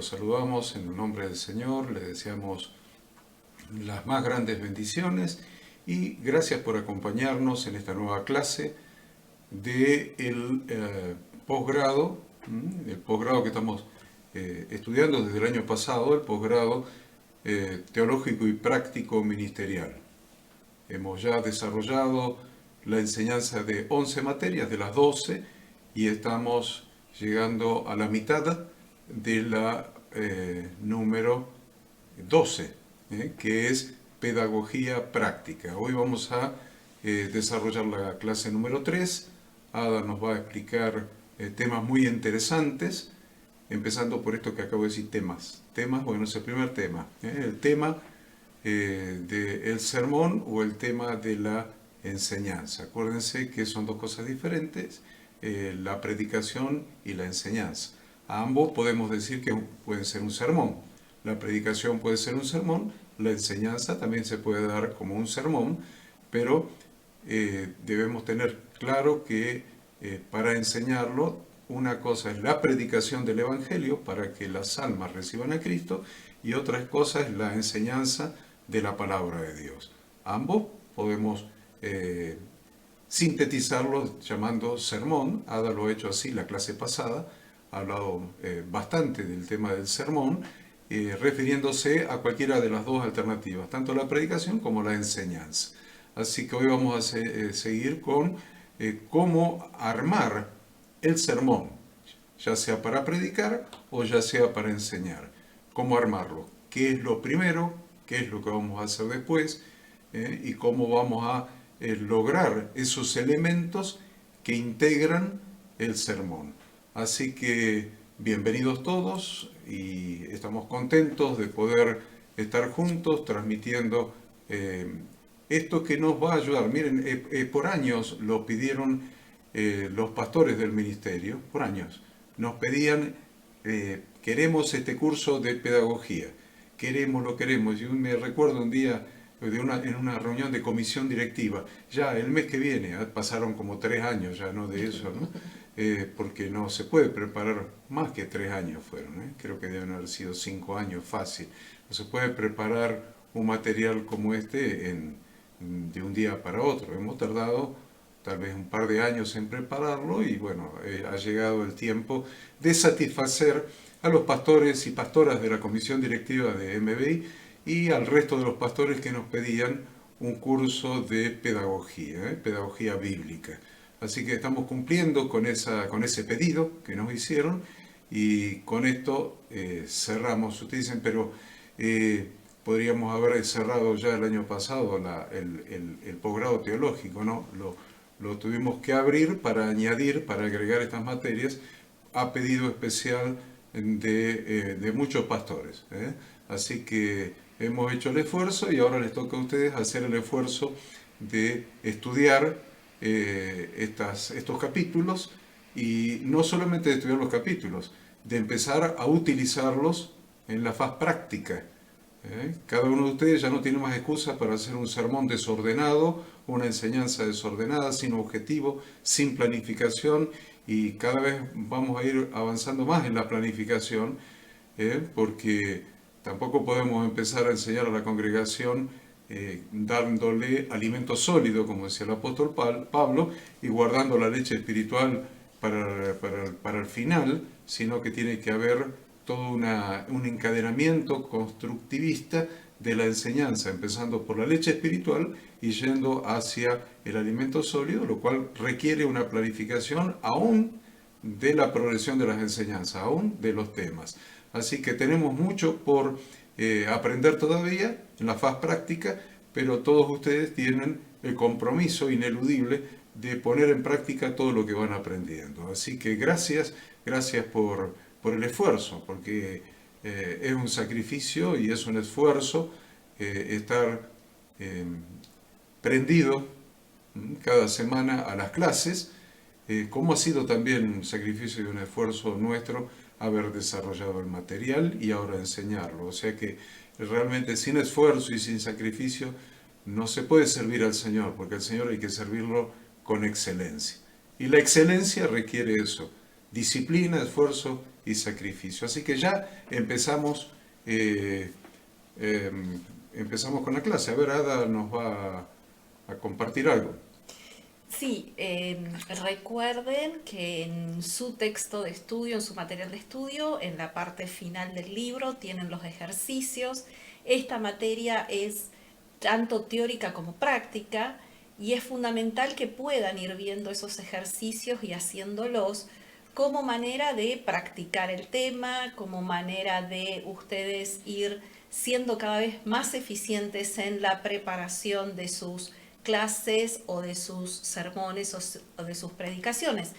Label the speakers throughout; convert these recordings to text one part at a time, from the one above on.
Speaker 1: los saludamos en el nombre del Señor, les deseamos las más grandes bendiciones y gracias por acompañarnos en esta nueva clase del posgrado, el posgrado que estamos estudiando desde el año pasado, el posgrado teológico y práctico ministerial. Hemos ya desarrollado la enseñanza de 11 materias, de las 12, y estamos llegando a la mitad de la número 12, que es pedagogía práctica. Hoy vamos a desarrollar la clase número 3. Ada nos va a explicar temas muy interesantes, empezando por esto que acabo de decir, temas. Bueno, es el primer tema. El tema del sermón o el tema de la enseñanza. Acuérdense que son dos cosas diferentes, la predicación y la enseñanza. A ambos podemos decir que pueden ser un sermón. La predicación puede ser un sermón, la enseñanza también se puede dar como un sermón, pero debemos tener claro que para enseñarlo, una cosa es la predicación del Evangelio para que las almas reciban a Cristo y otra cosa es la enseñanza de la palabra de Dios. Ambos podemos sintetizarlo llamando sermón. Ada lo ha hecho así la clase pasada, ha hablado bastante del tema del sermón, refiriéndose a cualquiera de las dos alternativas, tanto la predicación como la enseñanza. Así que hoy vamos a seguir con cómo armar el sermón, ya sea para predicar o ya sea para enseñar. Cómo armarlo, qué es lo primero, qué es lo que vamos a hacer después, y cómo vamos a lograr esos elementos que integran el sermón. Así que bienvenidos todos y estamos contentos de poder estar juntos transmitiendo esto que nos va a ayudar. Miren, por años lo pidieron los pastores del ministerio, por años. Nos pedían, queremos este curso de pedagogía, lo queremos. Yo me recuerdo un día en una reunión de comisión directiva, ya el mes que viene, pasaron como 3 años ya, ¿no? De eso, ¿no? Porque no se puede preparar, más que 3 años fueron, creo que deben haber sido 5 años fácil. No se puede preparar un material como este de un día para otro. Hemos tardado tal vez un par de años en prepararlo y bueno, ha llegado el tiempo de satisfacer a los pastores y pastoras de la comisión directiva de MBI y al resto de los pastores que nos pedían un curso de pedagogía, pedagogía bíblica. Así que estamos cumpliendo con ese pedido que nos hicieron y con esto cerramos. Ustedes dicen, pero podríamos haber cerrado ya el año pasado el posgrado teológico, ¿no? Lo tuvimos que abrir para añadir, para agregar estas materias a pedido especial de muchos pastores. Así que hemos hecho el esfuerzo y ahora les toca a ustedes hacer el esfuerzo de estudiar estos capítulos y no solamente de estudiar los capítulos, de empezar a utilizarlos en la faz práctica. Cada uno de ustedes ya no tiene más excusa para hacer un sermón desordenado, una enseñanza desordenada, sin objetivo, sin planificación, y cada vez vamos a ir avanzando más en la planificación, porque tampoco podemos empezar a enseñar a la congregación dándole alimento sólido, como decía el apóstol Pablo, y guardando la leche espiritual para el final, sino que tiene que haber todo un encadenamiento constructivista de la enseñanza, empezando por la leche espiritual y yendo hacia el alimento sólido, lo cual requiere una planificación aún de la progresión de las enseñanzas, aún de los temas. Así que tenemos mucho por aprender todavía en la faz práctica, pero todos ustedes tienen el compromiso ineludible de poner en práctica todo lo que van aprendiendo. Así que gracias por el esfuerzo, porque es un sacrificio y es un esfuerzo estar prendido cada semana a las clases, como ha sido también un sacrificio y un esfuerzo nuestro haber desarrollado el material y ahora enseñarlo. O sea que realmente sin esfuerzo y sin sacrificio no se puede servir al Señor, porque al Señor hay que servirlo con excelencia. Y la excelencia requiere eso, disciplina, esfuerzo y sacrificio. Así que ya empezamos, empezamos con la clase. A ver, Ada nos va a compartir algo.
Speaker 2: Sí, recuerden que en su texto de estudio, en su material de estudio, en la parte final del libro tienen los ejercicios. Esta materia es tanto teórica como práctica y es fundamental que puedan ir viendo esos ejercicios y haciéndolos como manera de practicar el tema, como manera de ustedes ir siendo cada vez más eficientes en la preparación de sus clases o de sus sermones o de sus predicaciones,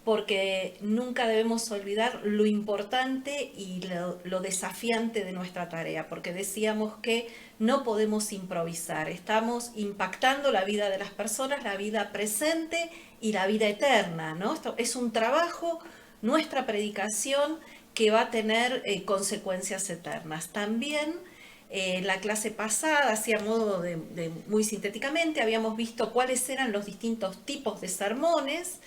Speaker 2: porque nunca debemos olvidar lo importante y lo desafiante de nuestra tarea, porque decíamos que no podemos improvisar, estamos impactando la vida de las personas, la vida presente y la vida eterna, ¿no? Esto es un trabajo, nuestra predicación, que va a tener consecuencias eternas. También la clase pasada, así a modo de muy sintéticamente, habíamos visto cuáles eran los distintos tipos de sermones.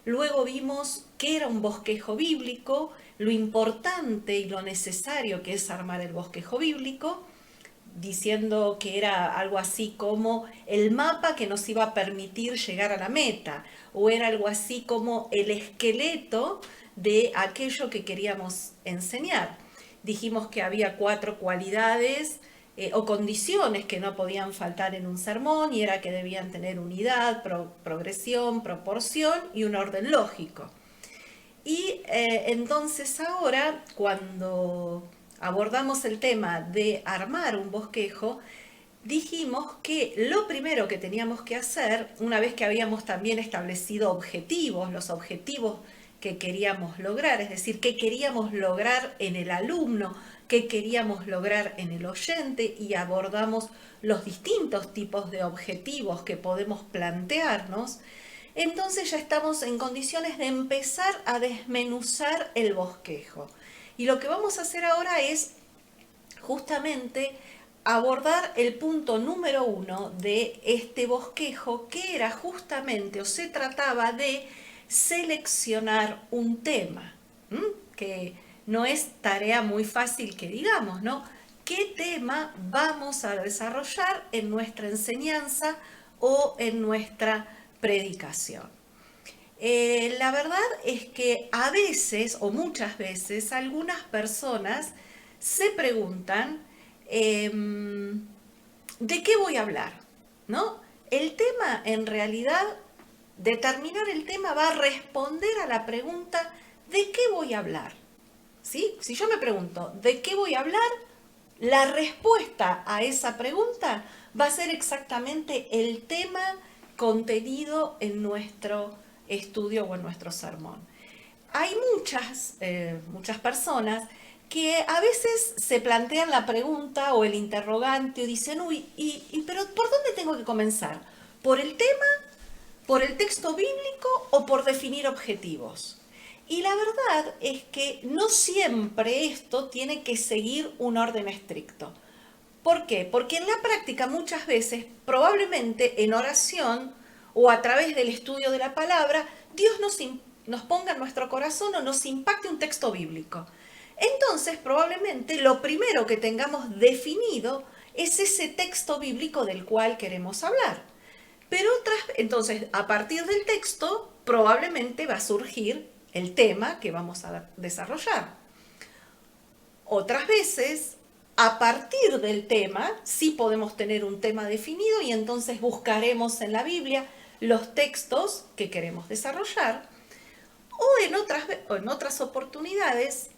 Speaker 2: Luego vimos qué era un bosquejo bíblico, lo importante y lo necesario que es armar el bosquejo bíblico, diciendo que era algo así como el mapa que nos iba a permitir llegar a la meta, o era algo así como el esqueleto de aquello que queríamos enseñar. Dijimos que había 4 cualidades o condiciones que no podían faltar en un sermón, y era que debían tener unidad, progresión, proporción y un orden lógico. Y entonces ahora, cuando abordamos el tema de armar un bosquejo, dijimos que lo primero que teníamos que hacer, una vez que habíamos también establecido objetivos, los objetivos que queríamos lograr, es decir, qué queríamos lograr en el alumno, qué queríamos lograr en el oyente, y abordamos los distintos tipos de objetivos que podemos plantearnos, entonces ya estamos en condiciones de empezar a desmenuzar el bosquejo. Y lo que vamos a hacer ahora es justamente abordar el punto número 1 de este bosquejo, que era justamente, o se trataba de seleccionar un tema, que no es tarea muy fácil que digamos, ¿no? ¿Qué tema vamos a desarrollar en nuestra enseñanza o en nuestra predicación? La verdad es que a veces, o muchas veces, algunas personas se preguntan ¿de qué voy a hablar? ¿No? El tema, en realidad, determinar el tema va a responder a la pregunta ¿de qué voy a hablar? ¿Sí? Si yo me pregunto ¿de qué voy a hablar? La respuesta a esa pregunta va a ser exactamente el tema contenido en nuestro estudio o en nuestro sermón. Hay muchas personas que a veces se plantean la pregunta o el interrogante o dicen, uy, pero ¿por dónde tengo que comenzar? ¿Por el tema, por el texto bíblico o por definir objetivos? Y la verdad es que no siempre esto tiene que seguir un orden estricto. ¿Por qué? Porque en la práctica muchas veces, probablemente en oración o a través del estudio de la palabra, Dios nos ponga en nuestro corazón o nos impacte un texto bíblico. Entonces, probablemente lo primero que tengamos definido es ese texto bíblico del cual queremos hablar. Pero entonces, a partir del texto, probablemente va a surgir el tema que vamos a desarrollar. Otras veces, a partir del tema, sí podemos tener un tema definido y entonces buscaremos en la Biblia los textos que queremos desarrollar. O en otras oportunidades,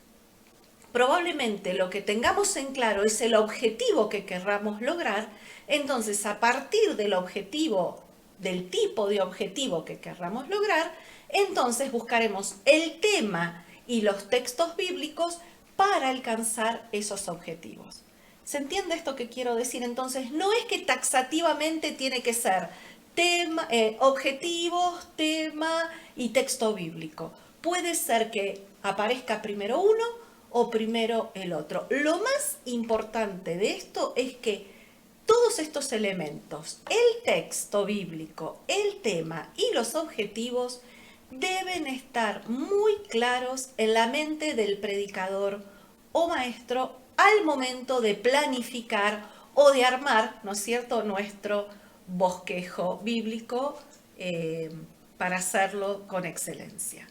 Speaker 2: probablemente lo que tengamos en claro es el objetivo que querramos lograr. Entonces, a partir del objetivo, del tipo de objetivo que querramos lograr, entonces buscaremos el tema y los textos bíblicos para alcanzar esos objetivos. ¿Se entiende esto que quiero decir? Entonces, no es que taxativamente tiene que ser tema, objetivos, tema y texto bíblico. Puede ser que aparezca primero uno o primero el otro. Lo más importante de esto es que todos estos elementos, el texto bíblico, el tema y los objetivos, deben estar muy claros en la mente del predicador o maestro al momento de planificar o de armar, ¿no es cierto?, nuestro bosquejo bíblico para hacerlo con excelencia.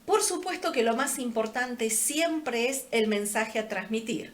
Speaker 2: Por supuesto que lo más importante siempre es el mensaje a transmitir.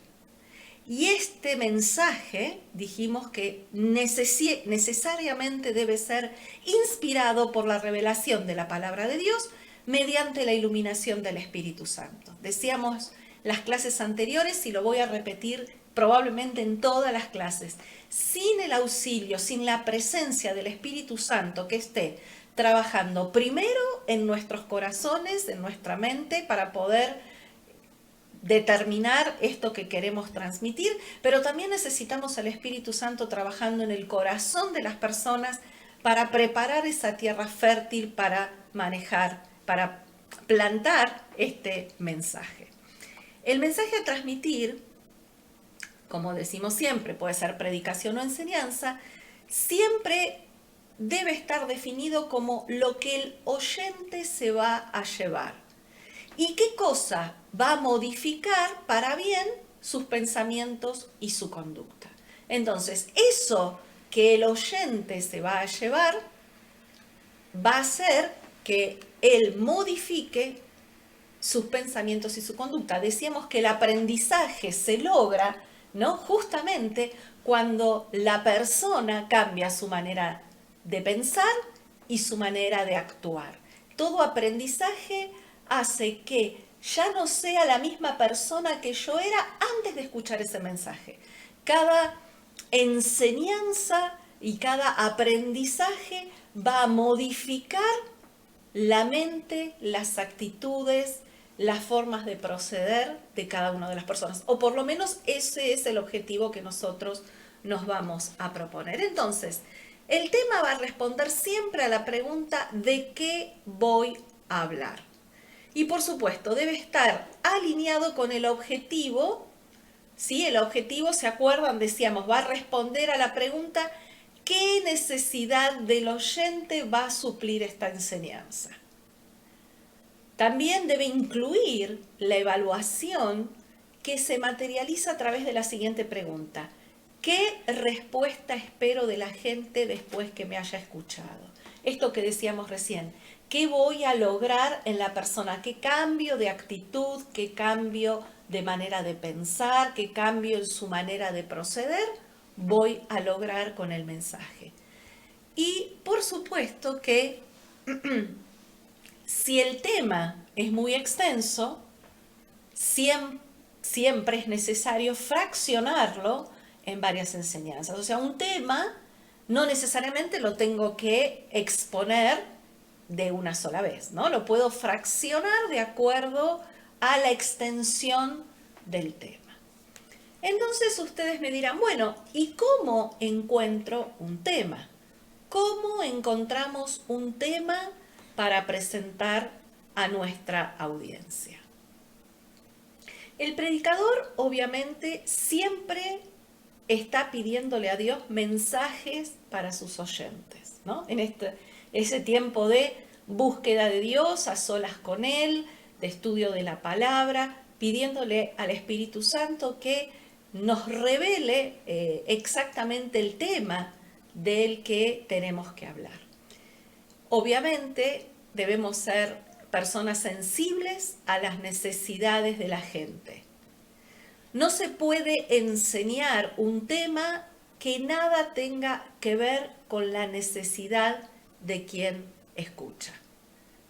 Speaker 2: Y este mensaje, dijimos que necesariamente debe ser inspirado por la revelación de la palabra de Dios mediante la iluminación del Espíritu Santo. Decíamos las clases anteriores y lo voy a repetir probablemente en todas las clases. Sin el auxilio, sin la presencia del Espíritu Santo que esté trabajando primero en nuestros corazones, en nuestra mente, para poder determinar esto que queremos transmitir, pero también necesitamos al Espíritu Santo trabajando en el corazón de las personas para preparar esa tierra fértil para manejar, para plantar este mensaje. El mensaje a transmitir, como decimos siempre, puede ser predicación o enseñanza, siempre debe estar definido como lo que el oyente se va a llevar. ¿Y qué cosa va a modificar para bien sus pensamientos y su conducta? Entonces, eso que el oyente se va a llevar va a hacer que él modifique sus pensamientos y su conducta. Decíamos que el aprendizaje se logra, ¿no?, justamente cuando la persona cambia su manera de pensar y su manera de actuar. Todo aprendizaje hace que ya no sea la misma persona que yo era antes de escuchar ese mensaje. Cada enseñanza y cada aprendizaje va a modificar la mente, las actitudes, las formas de proceder de cada una de las personas. O por lo menos ese es el objetivo que nosotros nos vamos a proponer. Entonces, el tema va a responder siempre a la pregunta ¿de qué voy a hablar? Y por supuesto, debe estar alineado con el objetivo, ¿sí? El objetivo, ¿se acuerdan? Decíamos, va a responder a la pregunta ¿qué necesidad del oyente va a suplir esta enseñanza? También debe incluir la evaluación que se materializa a través de la siguiente pregunta. ¿Qué respuesta espero de la gente después que me haya escuchado? Esto que decíamos recién. ¿Qué voy a lograr en la persona? ¿Qué cambio de actitud? ¿Qué cambio de manera de pensar? ¿Qué cambio en su manera de proceder voy a lograr con el mensaje? Y por supuesto que si el tema es muy extenso, siempre es necesario fraccionarlo en varias enseñanzas. O sea, un tema no necesariamente lo tengo que exponer de una sola vez, ¿no? Lo puedo fraccionar de acuerdo a la extensión del tema. Entonces ustedes me dirán, bueno, ¿y cómo encuentro un tema? ¿Cómo encontramos un tema para presentar a nuestra audiencia? El predicador, obviamente, siempre está pidiéndole a Dios mensajes para sus oyentes, ¿no? En ese tiempo de búsqueda de Dios, a solas con Él, de estudio de la palabra, pidiéndole al Espíritu Santo que nos revele exactamente el tema del que tenemos que hablar. Obviamente debemos ser personas sensibles a las necesidades de la gente. No se puede enseñar un tema que nada tenga que ver con la necesidad de quien escucha.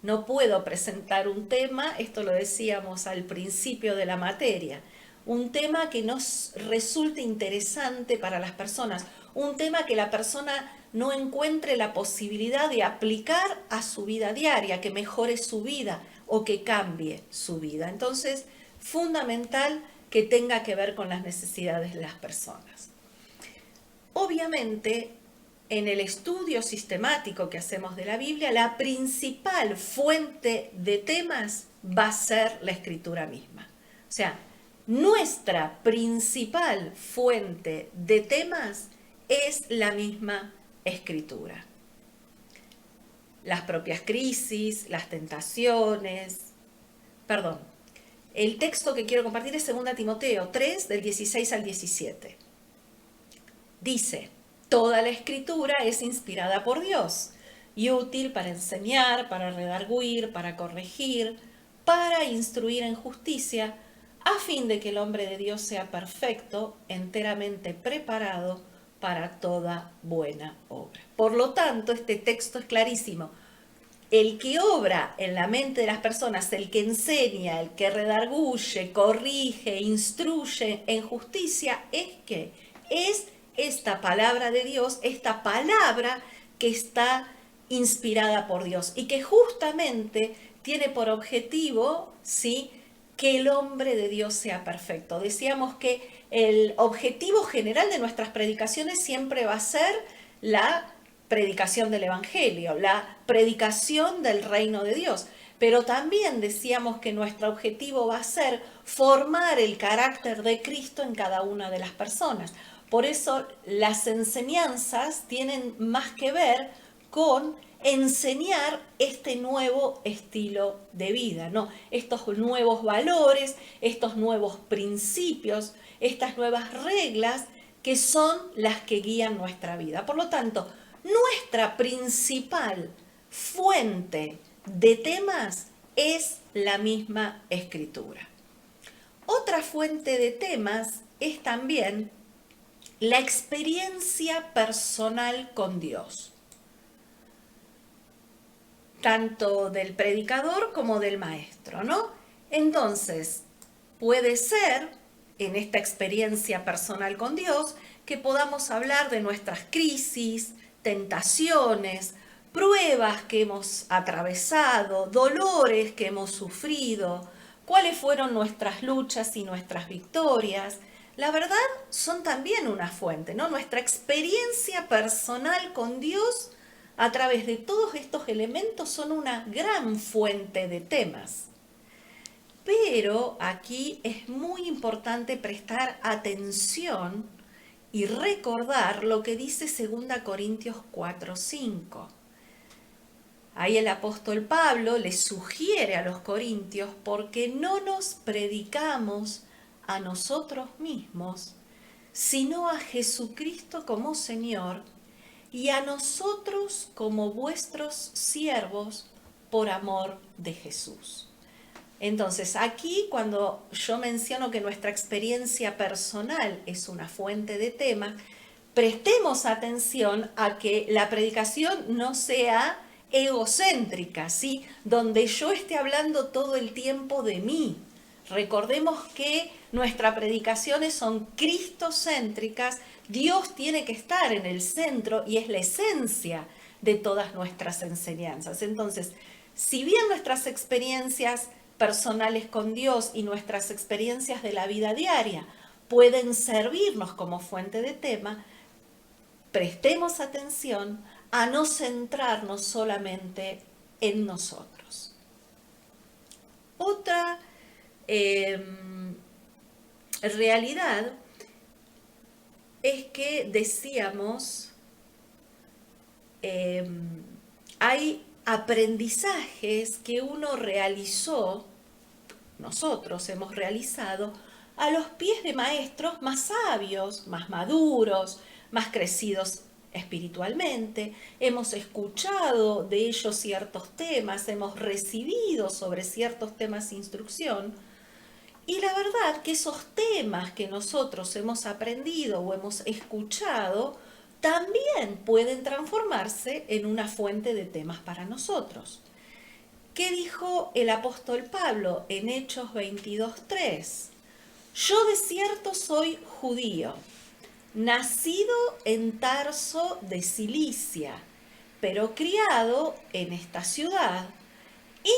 Speaker 2: No puedo presentar un tema, esto lo decíamos al principio de la materia, un tema que nos resulte interesante para las personas, un tema que la persona no encuentre la posibilidad de aplicar a su vida diaria, que mejore su vida o que cambie su vida. Entonces, fundamental que tenga que ver con las necesidades de las personas. Obviamente, en el estudio sistemático que hacemos de la Biblia, la principal fuente de temas va a ser la Escritura misma. O sea, nuestra principal fuente de temas es la misma Escritura. las propias crisis, las tentaciones. Perdón, el texto que quiero compartir es 2 Timoteo 3, del 16 al 17. Dice, toda la escritura es inspirada por Dios y útil para enseñar, para redarguir, para corregir, para instruir en justicia, a fin de que el hombre de Dios sea perfecto, enteramente preparado para toda buena obra. Por lo tanto, este texto es clarísimo. El que obra en la mente de las personas, el que enseña, el que redarguye, corrige, instruye en justicia, es esta palabra de Dios, esta palabra que está inspirada por Dios y que justamente tiene por objetivo, ¿sí?, que el hombre de Dios sea perfecto. Decíamos que el objetivo general de nuestras predicaciones siempre va a ser la predicación del Evangelio, la predicación del reino de Dios. Pero también decíamos que nuestro objetivo va a ser formar el carácter de Cristo en cada una de las personas. Por eso las enseñanzas tienen más que ver con enseñar este nuevo estilo de vida, ¿no? Estos nuevos valores, estos nuevos principios, estas nuevas reglas que son las que guían nuestra vida. Por lo tanto, nuestra principal fuente de temas es la misma Escritura. Otra fuente de temas es también la experiencia personal con Dios, tanto del predicador como del maestro, ¿no? Entonces, puede ser, en esta experiencia personal con Dios, que podamos hablar de nuestras crisis, tentaciones, pruebas que hemos atravesado, dolores que hemos sufrido, cuáles fueron nuestras luchas y nuestras victorias. La verdad, son también una fuente, ¿no? Nuestra experiencia personal con Dios a través de todos estos elementos son una gran fuente de temas. Pero aquí es muy importante prestar atención y recordar lo que dice 2 Corintios 4:5. Ahí el apóstol Pablo les sugiere a los corintios, porque no nos predicamos a nosotros mismos, sino a Jesucristo como Señor, y a nosotros como vuestros siervos por amor de Jesús. Entonces, aquí cuando yo menciono que nuestra experiencia personal es una fuente de tema, prestemos atención a que la predicación no sea egocéntrica, ¿sí?, donde yo esté hablando todo el tiempo de mí. Recordemos que nuestras predicaciones son cristocéntricas. Dios tiene que estar en el centro y es la esencia de todas nuestras enseñanzas. Entonces, si bien nuestras experiencias personales con Dios y nuestras experiencias de la vida diaria pueden servirnos como fuente de tema, prestemos atención a no centrarnos solamente en nosotros. Otra realidad es que decíamos, hay aprendizajes que uno realizó, nosotros hemos realizado, a los pies de maestros más sabios, más maduros, más crecidos espiritualmente. Hemos escuchado de ellos ciertos temas, hemos recibido sobre ciertos temas instrucción. Y la verdad que esos temas que nosotros hemos aprendido o hemos escuchado también pueden transformarse en una fuente de temas para nosotros. ¿Qué dijo el apóstol Pablo en Hechos 22:3? Yo de cierto soy judío, nacido en Tarso de Cilicia, pero criado en esta ciudad,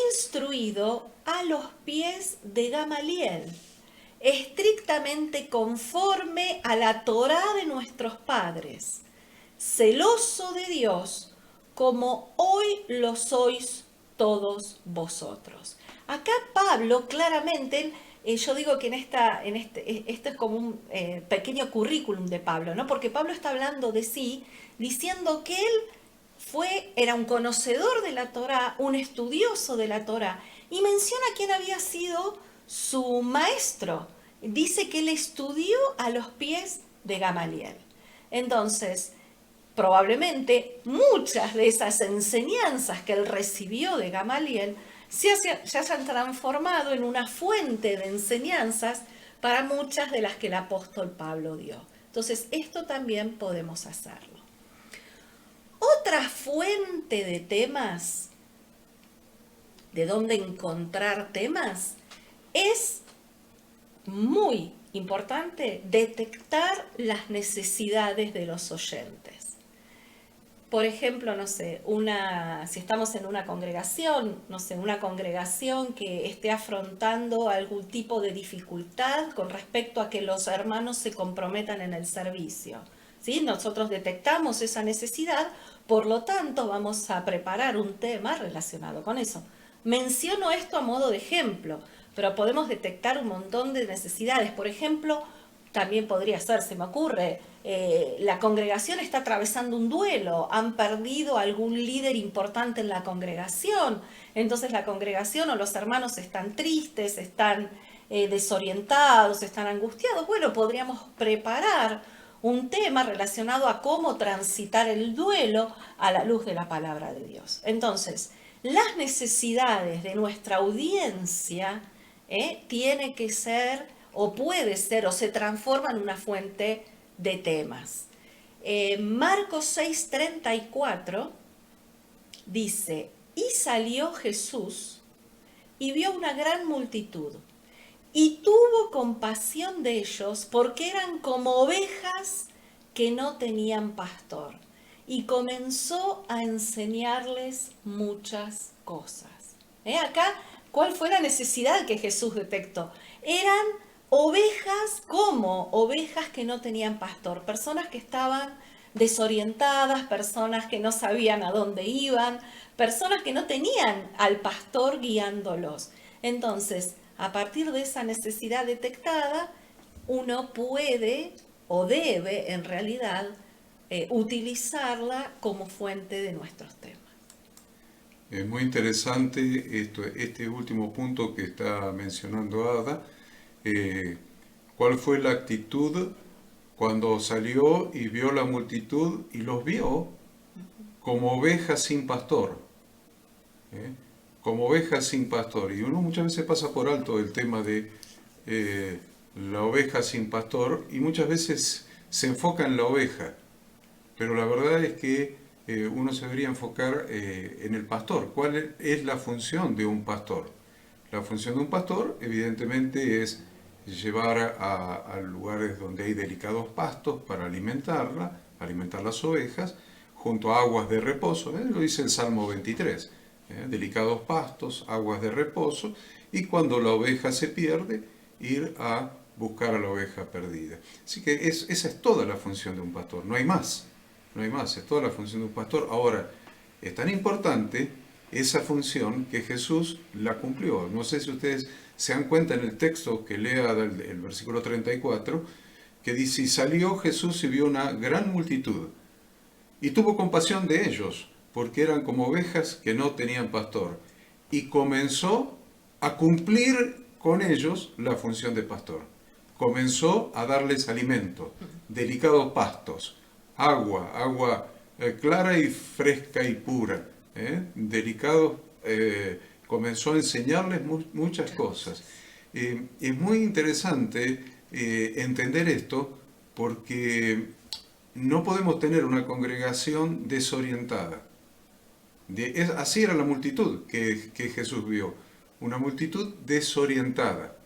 Speaker 2: instruido a los pies de Gamaliel, estrictamente conforme a la Torá de nuestros padres, celoso de Dios, como hoy lo sois todos vosotros. Acá Pablo claramente, yo digo que esto es como un pequeño currículum de Pablo, ¿no? Porque Pablo está hablando de sí, diciendo que él era un conocedor de la Torá, un estudioso de la Torá, y menciona quién había sido su maestro. Dice que él estudió a los pies de Gamaliel. Entonces, probablemente muchas de esas enseñanzas que él recibió de Gamaliel se hayan transformado en una fuente de enseñanzas para muchas de las que el apóstol Pablo dio. Entonces, esto también podemos hacerlo. Otra fuente de temas, de dónde encontrar temas, es muy importante detectar las necesidades de los oyentes. Por ejemplo, no sé, si estamos en una congregación, no sé, una congregación que esté afrontando algún tipo de dificultad con respecto a que los hermanos se comprometan en el servicio, ¿sí? Nosotros detectamos esa necesidad, por lo tanto vamos a preparar un tema relacionado con eso. Menciono esto a modo de ejemplo, pero podemos detectar un montón de necesidades. Por ejemplo, también podría ser, se me ocurre, la congregación está atravesando un duelo, han perdido algún líder importante en la congregación, entonces la congregación o los hermanos están tristes, están desorientados, están angustiados. Bueno, podríamos preparar un tema relacionado a cómo transitar el duelo a la luz de la palabra de Dios. Entonces, las necesidades de nuestra audiencia tiene que ser, o puede ser, o se transforma en una fuente de temas. Marcos 6:34 dice, y salió Jesús y vio una gran multitud, y tuvo compasión de ellos, porque eran como ovejas que no tenían pastor, y comenzó a enseñarles muchas cosas. Acá, ¿cuál fue la necesidad que Jesús detectó? Eran ovejas como ovejas que no tenían pastor, personas que estaban desorientadas, personas que no sabían a dónde iban, personas que no tenían al pastor guiándolos. Entonces, a partir de esa necesidad detectada, uno puede o debe en realidad utilizarla como fuente de nuestros temas.
Speaker 1: Es muy interesante este último punto que está mencionando Ada. ¿Cuál fue la actitud cuando salió y vio la multitud y los vio como ovejas sin pastor? Como ovejas sin pastor. Y uno muchas veces pasa por alto el tema de la oveja sin pastor y muchas veces se enfoca en la oveja. Pero la verdad es que uno se debería enfocar en el pastor. ¿Cuál es la función de un pastor? La función de un pastor, evidentemente, es llevar a lugares donde hay delicados pastos para alimentar las ovejas, junto a aguas de reposo, lo dice el Salmo 23, delicados pastos, aguas de reposo, y cuando la oveja se pierde, ir a buscar a la oveja perdida. Así que esa es toda la función de un pastor, no hay más, es toda la función de un pastor. Ahora, es tan importante esa función que Jesús la cumplió. No sé si ustedes se dan cuenta en el texto que lea el versículo 34, que dice, y salió Jesús y vio una gran multitud, y tuvo compasión de ellos, porque eran como ovejas que no tenían pastor, y comenzó a cumplir con ellos la función de pastor. Comenzó a darles alimento, delicados pastos, agua clara y fresca y pura, delicados, comenzó a enseñarles muchas cosas. Es muy interesante entender esto, porque no podemos tener una congregación desorientada. Así era la multitud que Jesús vio, una multitud desorientada.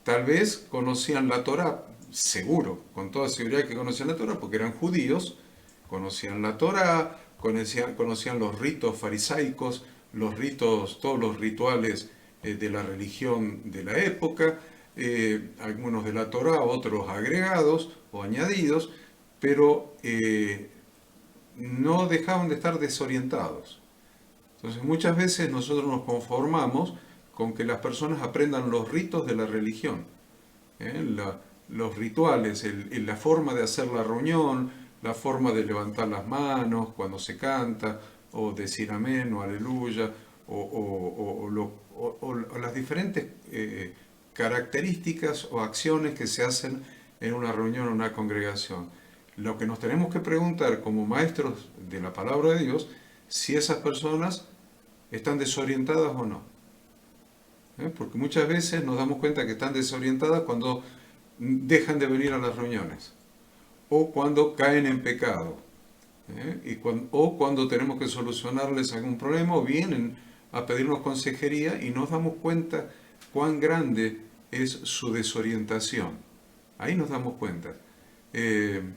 Speaker 1: Tal vez conocían la Torá, seguro, con toda seguridad que conocían la Torá, porque eran judíos, conocían la Torá, conocían los ritos farisaicos, todos los rituales de la religión de la época, algunos de la Torá, otros agregados o añadidos, pero no dejaban de estar desorientados. Entonces muchas veces nosotros nos conformamos con que las personas aprendan los ritos de la religión, los rituales, la forma de hacer la reunión, la forma de levantar las manos cuando se canta, o decir amén o aleluya, o las diferentes características o acciones que se hacen en una reunión o una congregación. Lo que nos tenemos que preguntar como maestros de la palabra de Dios, si esas personas están desorientadas o no. Porque muchas veces nos damos cuenta que están desorientadas cuando dejan de venir a las reuniones o cuando caen en pecado, o cuando tenemos que solucionarles algún problema o vienen a pedirnos consejería y nos damos cuenta cuán grande es su desorientación. Ahí nos damos cuenta.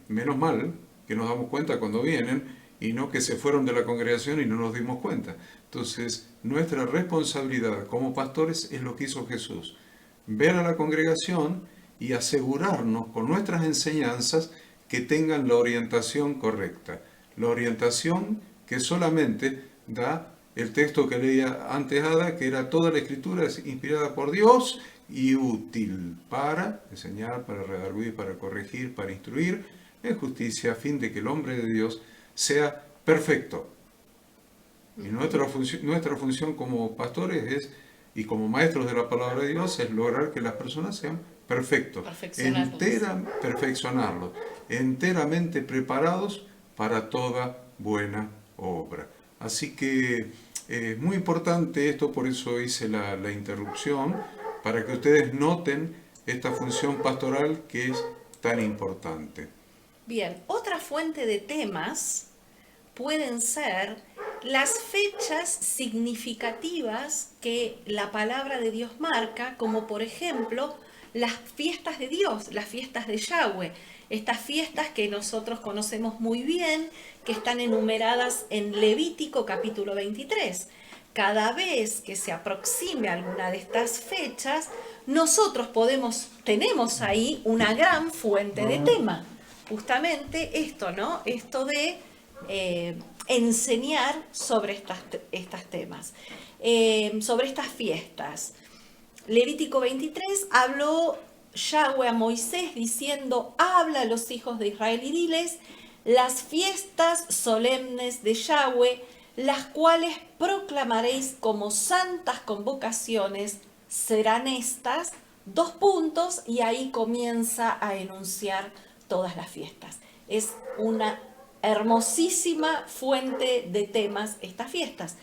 Speaker 1: Menos mal que nos damos cuenta cuando vienen y no que se fueron de la congregación y no nos dimos cuenta. Entonces, nuestra responsabilidad como pastores es lo que hizo Jesús. Ver a la congregación y asegurarnos con nuestras enseñanzas que tengan la orientación correcta. La orientación que solamente da el texto que leía antes Ada, que era toda la escritura es inspirada por Dios y útil para enseñar, para redarguir, para corregir, para instruir en justicia, a fin de que el hombre de Dios sea perfecto. Y nuestra función como pastores es, y como maestros de la palabra de Dios, es lograr que las personas sean perfectos, perfeccionarlos, enteramente preparados para toda buena obra. Así que es muy importante esto, por eso hice la interrupción, para que ustedes noten esta función pastoral que es tan importante.
Speaker 2: Bien, otra fuente de temas pueden ser las fechas significativas que la palabra de Dios marca, como por ejemplo las fiestas de Dios, las fiestas de Yahweh, estas fiestas que nosotros conocemos muy bien, que están enumeradas en Levítico capítulo 23. Cada vez que se aproxime alguna de estas fechas, nosotros tenemos ahí una gran fuente de tema. Justamente esto, ¿no? Esto de enseñar sobre estas temas, sobre estas fiestas. Levítico 23 habló Yahweh a Moisés diciendo: habla a los hijos de Israel y diles, las fiestas solemnes de Yahweh, las cuales proclamaréis como santas convocaciones, serán estas, y ahí comienza a enunciar todas las fiestas. Es una hermosísima fuente de temas estas fiestas.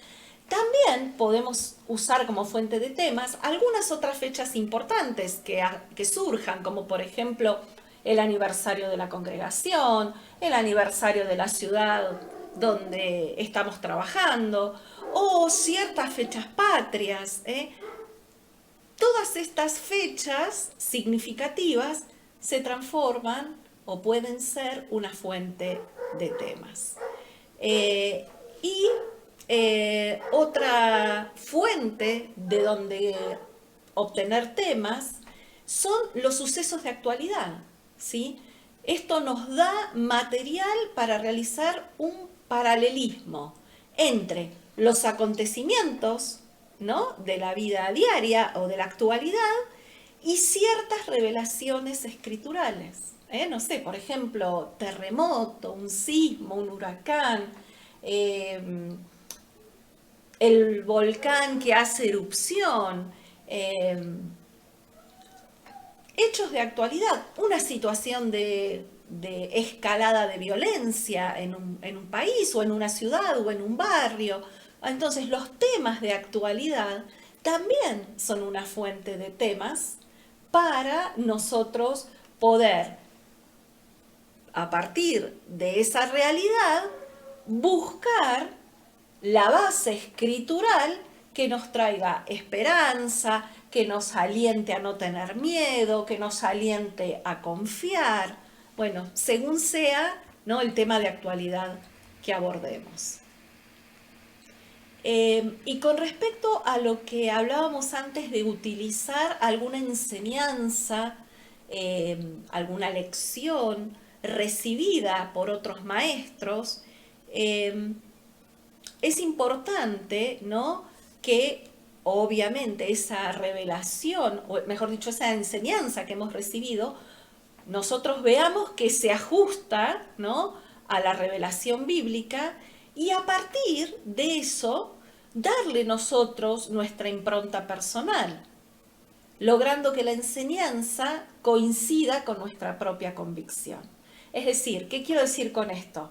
Speaker 2: También podemos usar como fuente de temas algunas otras fechas importantes que surjan, como por ejemplo el aniversario de la congregación, el aniversario de la ciudad donde estamos trabajando, o ciertas fechas patrias. Todas estas fechas significativas se transforman o pueden ser una fuente de temas. Otra fuente de donde obtener temas son los sucesos de actualidad, ¿sí? Esto nos da material para realizar un paralelismo entre los acontecimientos, ¿no?, de la vida diaria o de la actualidad y ciertas revelaciones escriturales. No sé, por ejemplo, terremoto, un sismo, un huracán, el volcán que hace erupción, hechos de actualidad, una situación de escalada de violencia en un país o en una ciudad o en un barrio. Entonces los temas de actualidad también son una fuente de temas para nosotros poder, a partir de esa realidad, buscar la base escritural que nos traiga esperanza, que nos aliente a no tener miedo, que nos aliente a confiar. Bueno, según sea, ¿no?, el tema de actualidad que abordemos. Y con respecto a lo que hablábamos antes de utilizar alguna enseñanza, alguna lección recibida por otros maestros, es importante, ¿no?, que obviamente esa revelación, o mejor dicho, esa enseñanza que hemos recibido, nosotros veamos que se ajusta, ¿no?, a la revelación bíblica y a partir de eso darle nosotros nuestra impronta personal, logrando que la enseñanza coincida con nuestra propia convicción. Es decir, ¿qué quiero decir con esto?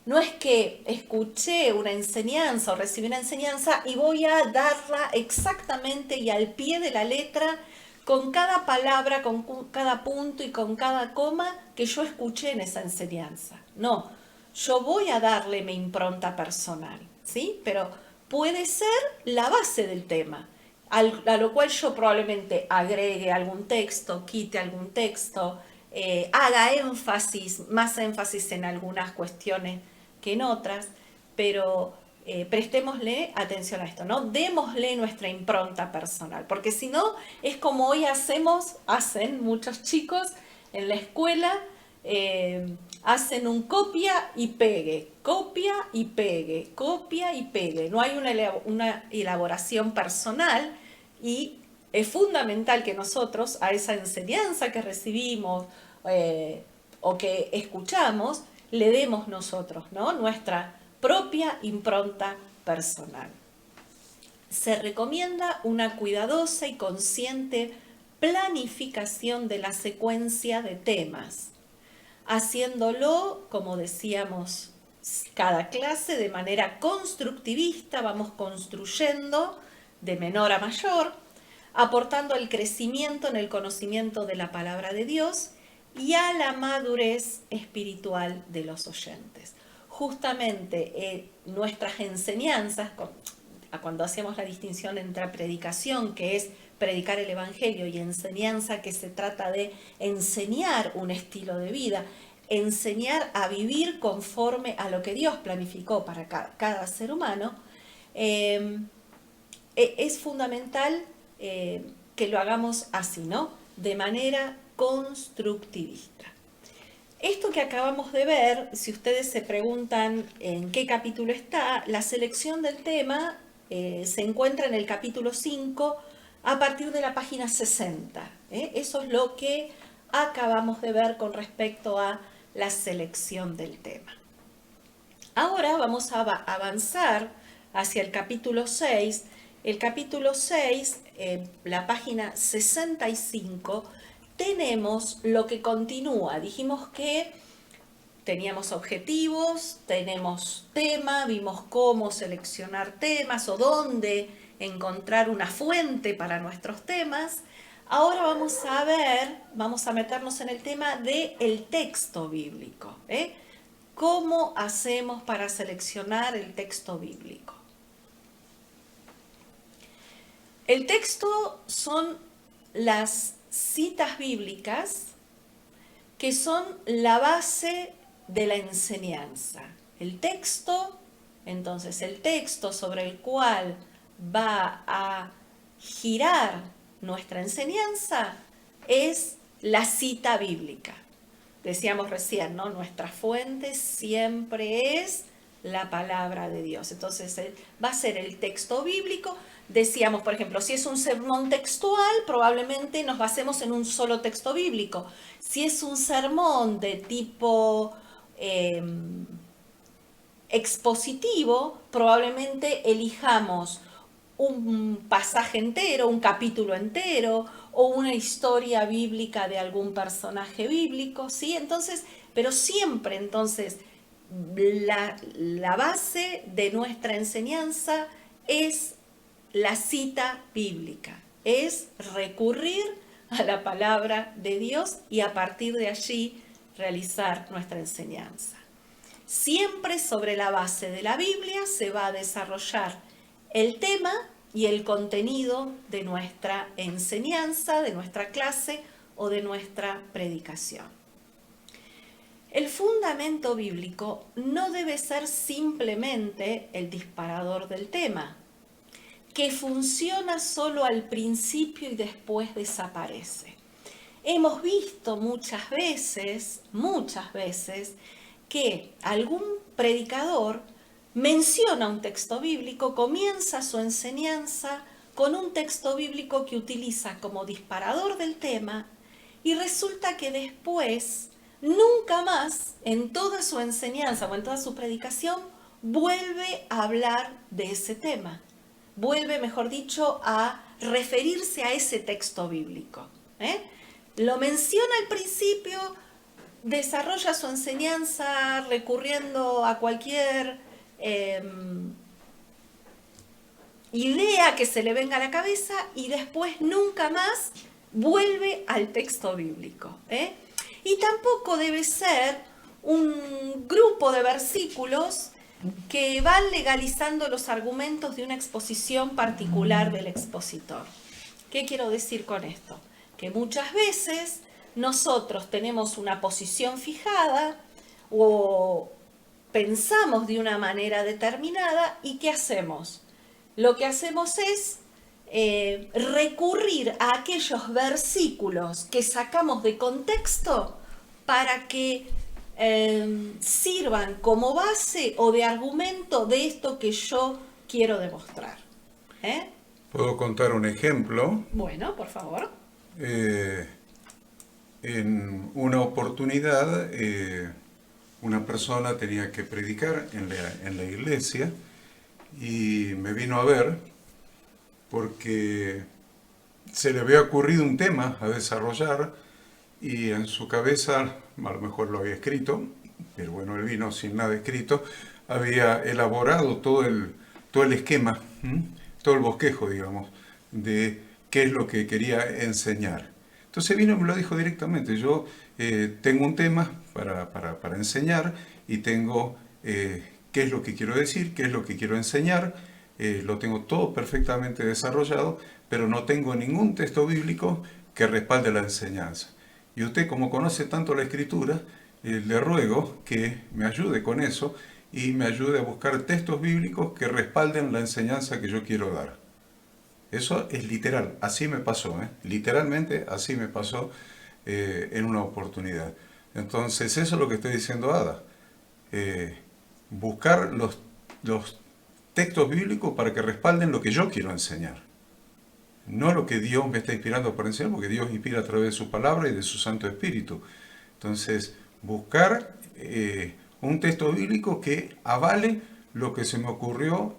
Speaker 2: No es que escuché una enseñanza o recibí una enseñanza y voy a darla exactamente y al pie de la letra con cada palabra, con cada punto y con cada coma que yo escuché en esa enseñanza. No, yo voy a darle mi impronta personal, ¿sí? Pero puede ser la base del tema, a lo cual yo probablemente agregue algún texto, quite algún texto, haga énfasis, más énfasis en algunas cuestiones que en otras, pero prestémosle atención a esto, ¿no? Démosle nuestra impronta personal, porque si no, es como hoy hacen muchos chicos en la escuela, hacen un copia y pegue, copia y pegue, copia y pegue. No hay una elaboración personal y es fundamental que nosotros a esa enseñanza que recibimos o que escuchamos, le demos nosotros, ¿no? Nuestra propia impronta personal. Se recomienda una cuidadosa y consciente planificación de la secuencia de temas, haciéndolo, como decíamos, cada clase de manera constructivista, vamos construyendo de menor a mayor, aportando el crecimiento en el conocimiento de la palabra de Dios y a la madurez espiritual de los oyentes. Justamente nuestras enseñanzas, cuando hacemos la distinción entre predicación, que es predicar el Evangelio, y enseñanza, que se trata de enseñar un estilo de vida, enseñar a vivir conforme a lo que Dios planificó para cada ser humano, es fundamental que lo hagamos así, ¿no? De manera constructivista. Esto que acabamos de ver, si ustedes se preguntan en qué capítulo está, la selección del tema se encuentra en el capítulo 5 a partir de la página 60. Eso es lo que acabamos de ver con respecto a la selección del tema. Ahora vamos a avanzar hacia el capítulo 6. El capítulo 6, la página 65, tenemos lo que continúa. Dijimos que teníamos objetivos, tenemos tema, vimos cómo seleccionar temas o dónde encontrar una fuente para nuestros temas. Ahora vamos a meternos en el tema del texto bíblico. ¿Cómo hacemos para seleccionar el texto bíblico? El texto son las citas bíblicas que son la base de la enseñanza. El texto, entonces el texto sobre el cual va a girar nuestra enseñanza es la cita bíblica. Decíamos recién, ¿no? Nuestra fuente siempre es la palabra de Dios. Entonces va a ser el texto bíblico. Decíamos, por ejemplo, si es un sermón textual, probablemente nos basemos en un solo texto bíblico. Si es un sermón de tipo expositivo, probablemente elijamos un pasaje entero, un capítulo entero, o una historia bíblica de algún personaje bíblico, ¿sí? Entonces, pero siempre, entonces, la base de nuestra enseñanza es la cita bíblica, es recurrir a la palabra de Dios y a partir de allí realizar nuestra enseñanza. Siempre sobre la base de la Biblia se va a desarrollar el tema y el contenido de nuestra enseñanza, de nuestra clase o de nuestra predicación. El fundamento bíblico no debe ser simplemente el disparador del tema, que funciona solo al principio y después desaparece. Hemos visto muchas veces, que algún predicador menciona un texto bíblico, comienza su enseñanza con un texto bíblico que utiliza como disparador del tema y resulta que después nunca más en toda su enseñanza o en toda su predicación vuelve a hablar de ese tema. Vuelve, mejor dicho, a referirse a ese texto bíblico. Lo menciona al principio, desarrolla su enseñanza recurriendo a cualquier idea que se le venga a la cabeza y después nunca más vuelve al texto bíblico. Y tampoco debe ser un grupo de versículos que van legalizando los argumentos de una exposición particular del expositor. ¿Qué quiero decir con esto? Que muchas veces nosotros tenemos una posición fijada o pensamos de una manera determinada y ¿qué hacemos? Lo que hacemos es recurrir a aquellos versículos que sacamos de contexto para que sirvan como base o de argumento de esto que yo quiero demostrar.
Speaker 1: ¿Puedo contar un ejemplo?
Speaker 2: Bueno, por favor.
Speaker 1: En una oportunidad, una persona tenía que predicar en la iglesia y me vino a ver porque se le había ocurrido un tema a desarrollar y en su cabeza, a lo mejor lo había escrito, pero bueno, él vino sin nada escrito, había elaborado todo el esquema, todo el bosquejo, digamos, de qué es lo que quería enseñar. Entonces vino y me lo dijo directamente, yo tengo un tema para enseñar y tengo qué es lo que quiero decir, qué es lo que quiero enseñar, lo tengo todo perfectamente desarrollado, pero no tengo ningún texto bíblico que respalde la enseñanza. Y usted, como conoce tanto la Escritura, le ruego que me ayude con eso y me ayude a buscar textos bíblicos que respalden la enseñanza que yo quiero dar. Eso es literal, así me pasó, literalmente así me pasó en una oportunidad. Entonces, eso es lo que estoy diciendo, Ada. Buscar los textos bíblicos para que respalden lo que yo quiero enseñar. No lo que Dios me está inspirando para enseñar, porque Dios inspira a través de su palabra y de su Santo Espíritu. Entonces, buscar un texto bíblico que avale lo que se me ocurrió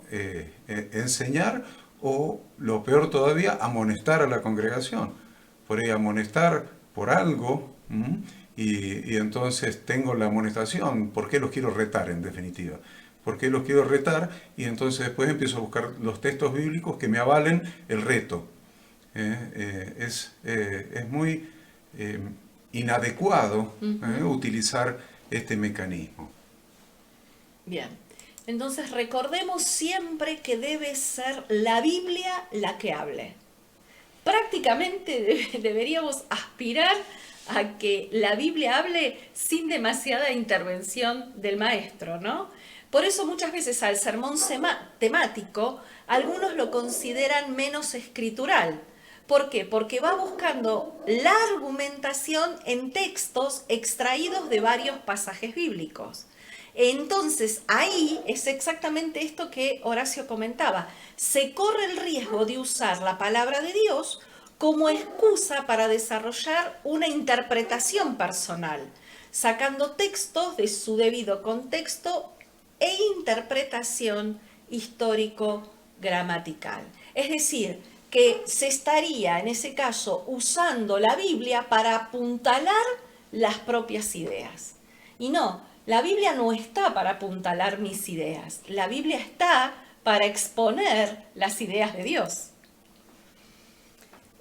Speaker 1: enseñar o, lo peor todavía, amonestar a la congregación. Por ahí amonestar por algo y entonces tengo la amonestación. ¿Por qué los quiero retar en definitiva? ¿Por qué los quiero retar? Y entonces después empiezo a buscar los textos bíblicos que me avalen el reto. Es muy inadecuado utilizar este mecanismo.
Speaker 2: Bien, entonces recordemos siempre que debe ser la Biblia la que hable. Prácticamente deberíamos aspirar a que la Biblia hable sin demasiada intervención del maestro, ¿no? Por eso muchas veces al sermón temático, algunos lo consideran menos escritural. ¿Por qué? Porque va buscando la argumentación en textos extraídos de varios pasajes bíblicos. Entonces, ahí es exactamente esto que Horacio comentaba. Se corre el riesgo de usar la palabra de Dios como excusa para desarrollar una interpretación personal, sacando textos de su debido contexto e interpretación histórico-gramatical. Es decir, que se estaría en ese caso usando la Biblia para apuntalar las propias ideas. Y no, la Biblia no está para apuntalar mis ideas, la Biblia está para exponer las ideas de Dios.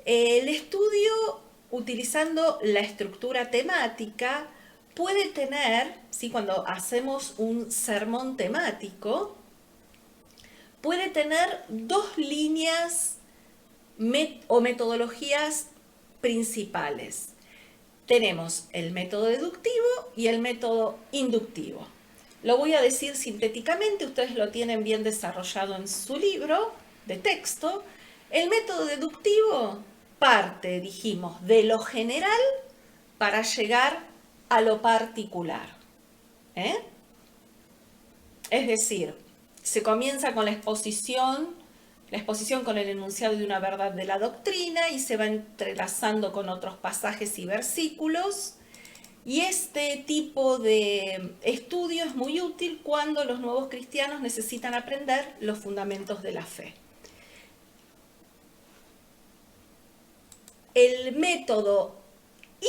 Speaker 2: El estudio utilizando la estructura temática puede tener, ¿sí? Cuando hacemos un sermón temático, puede tener dos líneas o metodologías principales. Tenemos el método deductivo y el método inductivo. Lo voy a decir sintéticamente, ustedes lo tienen bien desarrollado en su libro de texto. El método deductivo parte, dijimos, de lo general para llegar a lo particular. Es decir, se comienza con la exposición con el enunciado de una verdad de la doctrina y se va entrelazando con otros pasajes y versículos Y este tipo de estudio es muy útil cuando los nuevos cristianos necesitan aprender los fundamentos de la fe. El método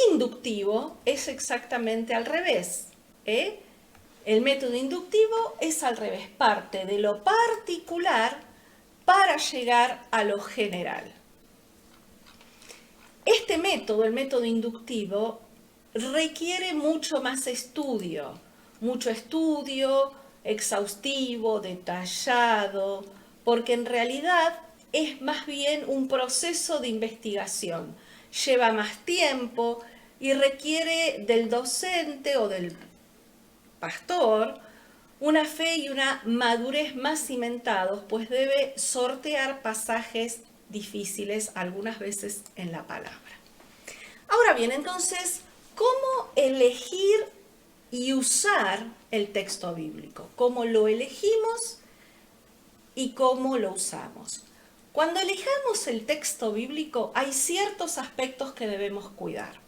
Speaker 2: inductivo es exactamente al revés. El método inductivo es al revés, parte de lo particular para llegar a lo general. Este método, el método inductivo, requiere mucho más estudio, mucho estudio exhaustivo, detallado, porque en realidad es más bien un proceso de investigación. Lleva más tiempo y requiere del docente o del pastor una fe y una madurez más cimentados, pues debe sortear pasajes difíciles algunas veces en la palabra. Ahora bien, entonces, ¿cómo elegir y usar el texto bíblico? ¿Cómo lo elegimos y cómo lo usamos? Cuando elijamos el texto bíblico hay ciertos aspectos que debemos cuidar.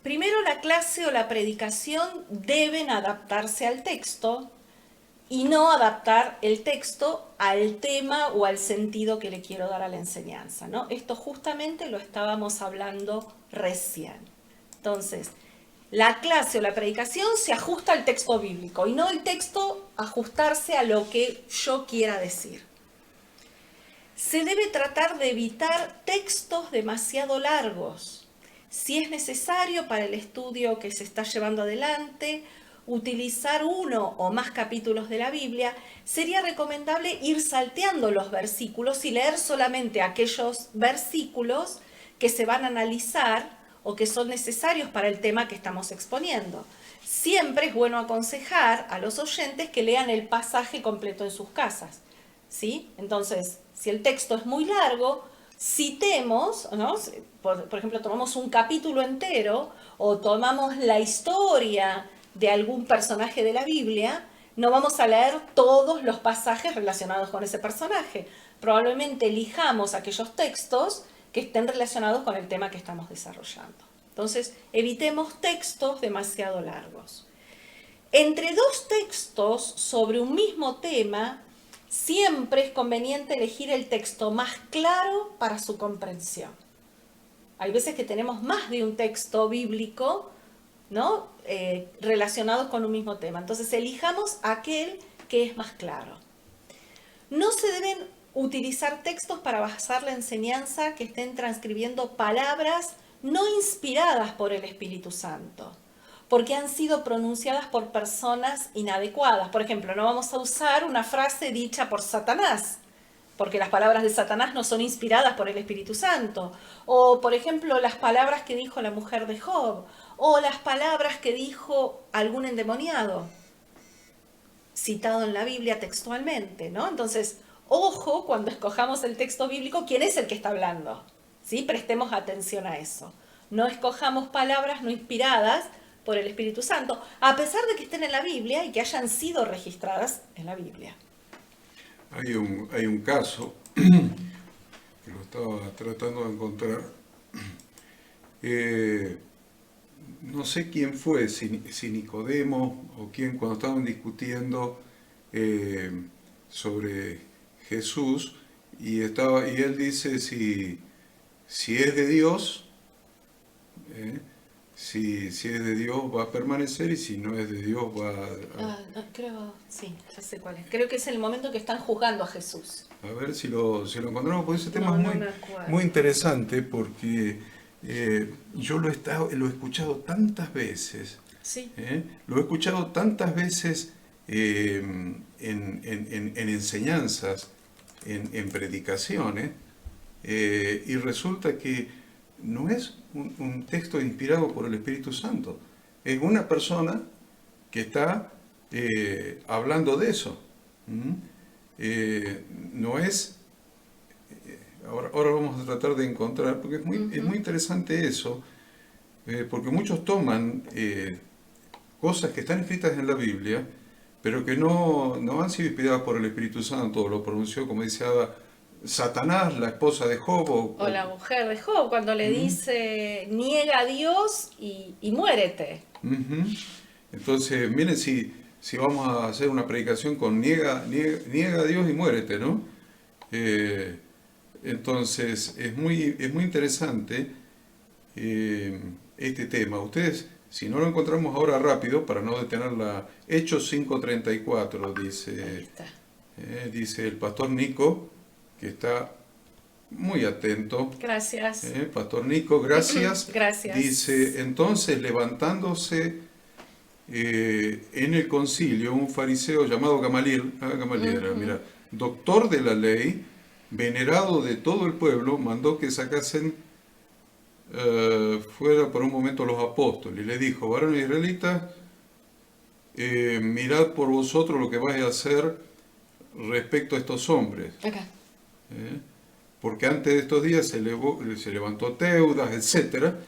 Speaker 2: Primero, la clase o la predicación deben adaptarse al texto y no adaptar el texto al tema o al sentido que le quiero dar a la enseñanza, ¿no? Esto justamente lo estábamos hablando recién. Entonces, la clase o la predicación se ajusta al texto bíblico y no el texto ajustarse a lo que yo quiera decir. Se debe tratar de evitar textos demasiado largos. Si es necesario para el estudio que se está llevando adelante, utilizar uno o más capítulos de la Biblia, sería recomendable ir salteando los versículos y leer solamente aquellos versículos que se van a analizar o que son necesarios para el tema que estamos exponiendo. Siempre es bueno aconsejar a los oyentes que lean el pasaje completo en sus casas, ¿sí? Entonces, si el texto es muy largo, citemos, ¿no? Por ejemplo, tomamos un capítulo entero o tomamos la historia de algún personaje de la Biblia, no vamos a leer todos los pasajes relacionados con ese personaje. Probablemente elijamos aquellos textos que estén relacionados con el tema que estamos desarrollando. Entonces, evitemos textos demasiado largos. Entre dos textos sobre un mismo tema, siempre es conveniente elegir el texto más claro para su comprensión. Hay veces que tenemos más de un texto bíblico, ¿no? Relacionados con un mismo tema. Entonces, elijamos aquel que es más claro. No se deben utilizar textos para basar la enseñanza que estén transcribiendo palabras no inspiradas por el Espíritu Santo, porque han sido pronunciadas por personas inadecuadas. Por ejemplo, no vamos a usar una frase dicha por Satanás, porque las palabras de Satanás no son inspiradas por el Espíritu Santo. O, por ejemplo, las palabras que dijo la mujer de Job, o las palabras que dijo algún endemoniado, citado en la Biblia textualmente, ¿no? Entonces, ojo cuando escojamos el texto bíblico, ¿quién es el que está hablando? ¿Sí? Prestemos atención a eso. No escojamos palabras no inspiradas por el Espíritu Santo, a pesar de que estén en la Biblia y que hayan sido registradas en la Biblia.
Speaker 1: Hay un caso que lo estaba tratando de encontrar. No sé quién fue, si Nicodemo o quién, cuando estaban discutiendo sobre Jesús, y él dice si es de Dios, si es de Dios va a permanecer, y si no es de Dios va a...
Speaker 2: Creo, sí, ya sé cuál es. Creo que es el momento que están juzgando a Jesús.
Speaker 1: A ver si lo encontramos, porque ese tema
Speaker 2: No,
Speaker 1: es muy interesante, porque yo lo he escuchado tantas veces.
Speaker 2: Sí.
Speaker 1: Lo he escuchado tantas veces en enseñanzas, en predicaciones, y resulta que no es un texto inspirado por el Espíritu Santo. Es una persona que está hablando de eso. No es... Ahora vamos a tratar de encontrar, porque es muy interesante eso, porque muchos toman cosas que están escritas en la Biblia, pero que no han sido inspiradas por el Espíritu Santo, lo pronunció, como dice Ada, Satanás, la esposa de Job,
Speaker 2: O la mujer de Job, cuando le dice, niega a Dios y muérete.
Speaker 1: Ujú. Entonces, miren si vamos a hacer una predicación con niega a Dios y muérete, ¿no? Eh, entonces, es muy interesante este tema. Ustedes, si no lo encontramos ahora rápido, para no detenerla, Hechos 5:34
Speaker 2: Ahí
Speaker 1: dice,
Speaker 2: está.
Speaker 1: dice el pastor Nico, que está muy atento.
Speaker 2: Gracias.
Speaker 1: Pastor Nico, gracias.
Speaker 2: Gracias.
Speaker 1: Dice, entonces levantándose en el concilio un fariseo llamado Gamaliel, Gamaliel era, mira, doctor de la ley, venerado de todo el pueblo, mandó que sacasen fuera por un momento los apóstoles y le dijo, varones israelitas, mirad por vosotros lo que vais a hacer respecto a estos hombres.
Speaker 2: Acá.
Speaker 1: ¿eh? Porque antes de estos días se levantó Teudas, etcétera,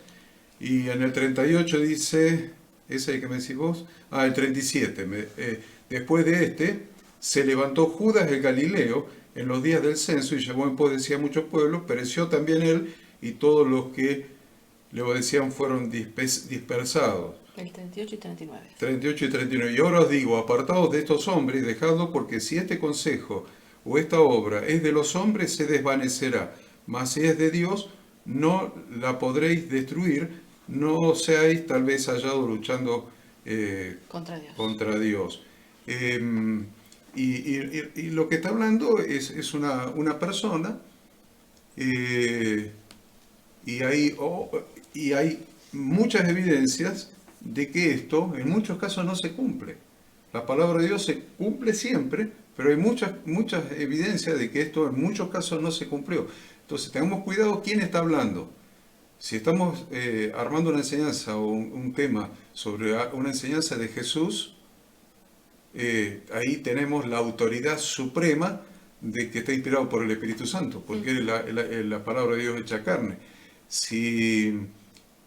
Speaker 1: y en el 38 dice, ese que me decís vos, el 37, después de este, se levantó Judas el Galileo en los días del censo y llevó en pos de sí a muchos pueblos, pereció también él y todos los que le obedecían fueron dispersados.
Speaker 2: El 38 y 39.
Speaker 1: 38 y 39. Y ahora os digo, apartaos de estos hombres, dejadlos, porque si este consejo o esta obra es de los hombres, se desvanecerá. Mas si es de Dios, no la podréis destruir, no seáis tal vez hallados luchando
Speaker 2: Contra Dios.
Speaker 1: contra Dios. Y lo que está hablando es una persona, eh, y hay muchas evidencias de que esto en muchos casos no se cumple. La palabra de Dios se cumple siempre, pero hay muchas evidencias de que esto en muchos casos no se cumplió. Entonces tengamos cuidado quién está hablando. Si estamos armando una enseñanza o un tema sobre una enseñanza de Jesús, ahí tenemos la autoridad suprema de que está inspirado por el Espíritu Santo, porque es la palabra de Dios hecha carne. Si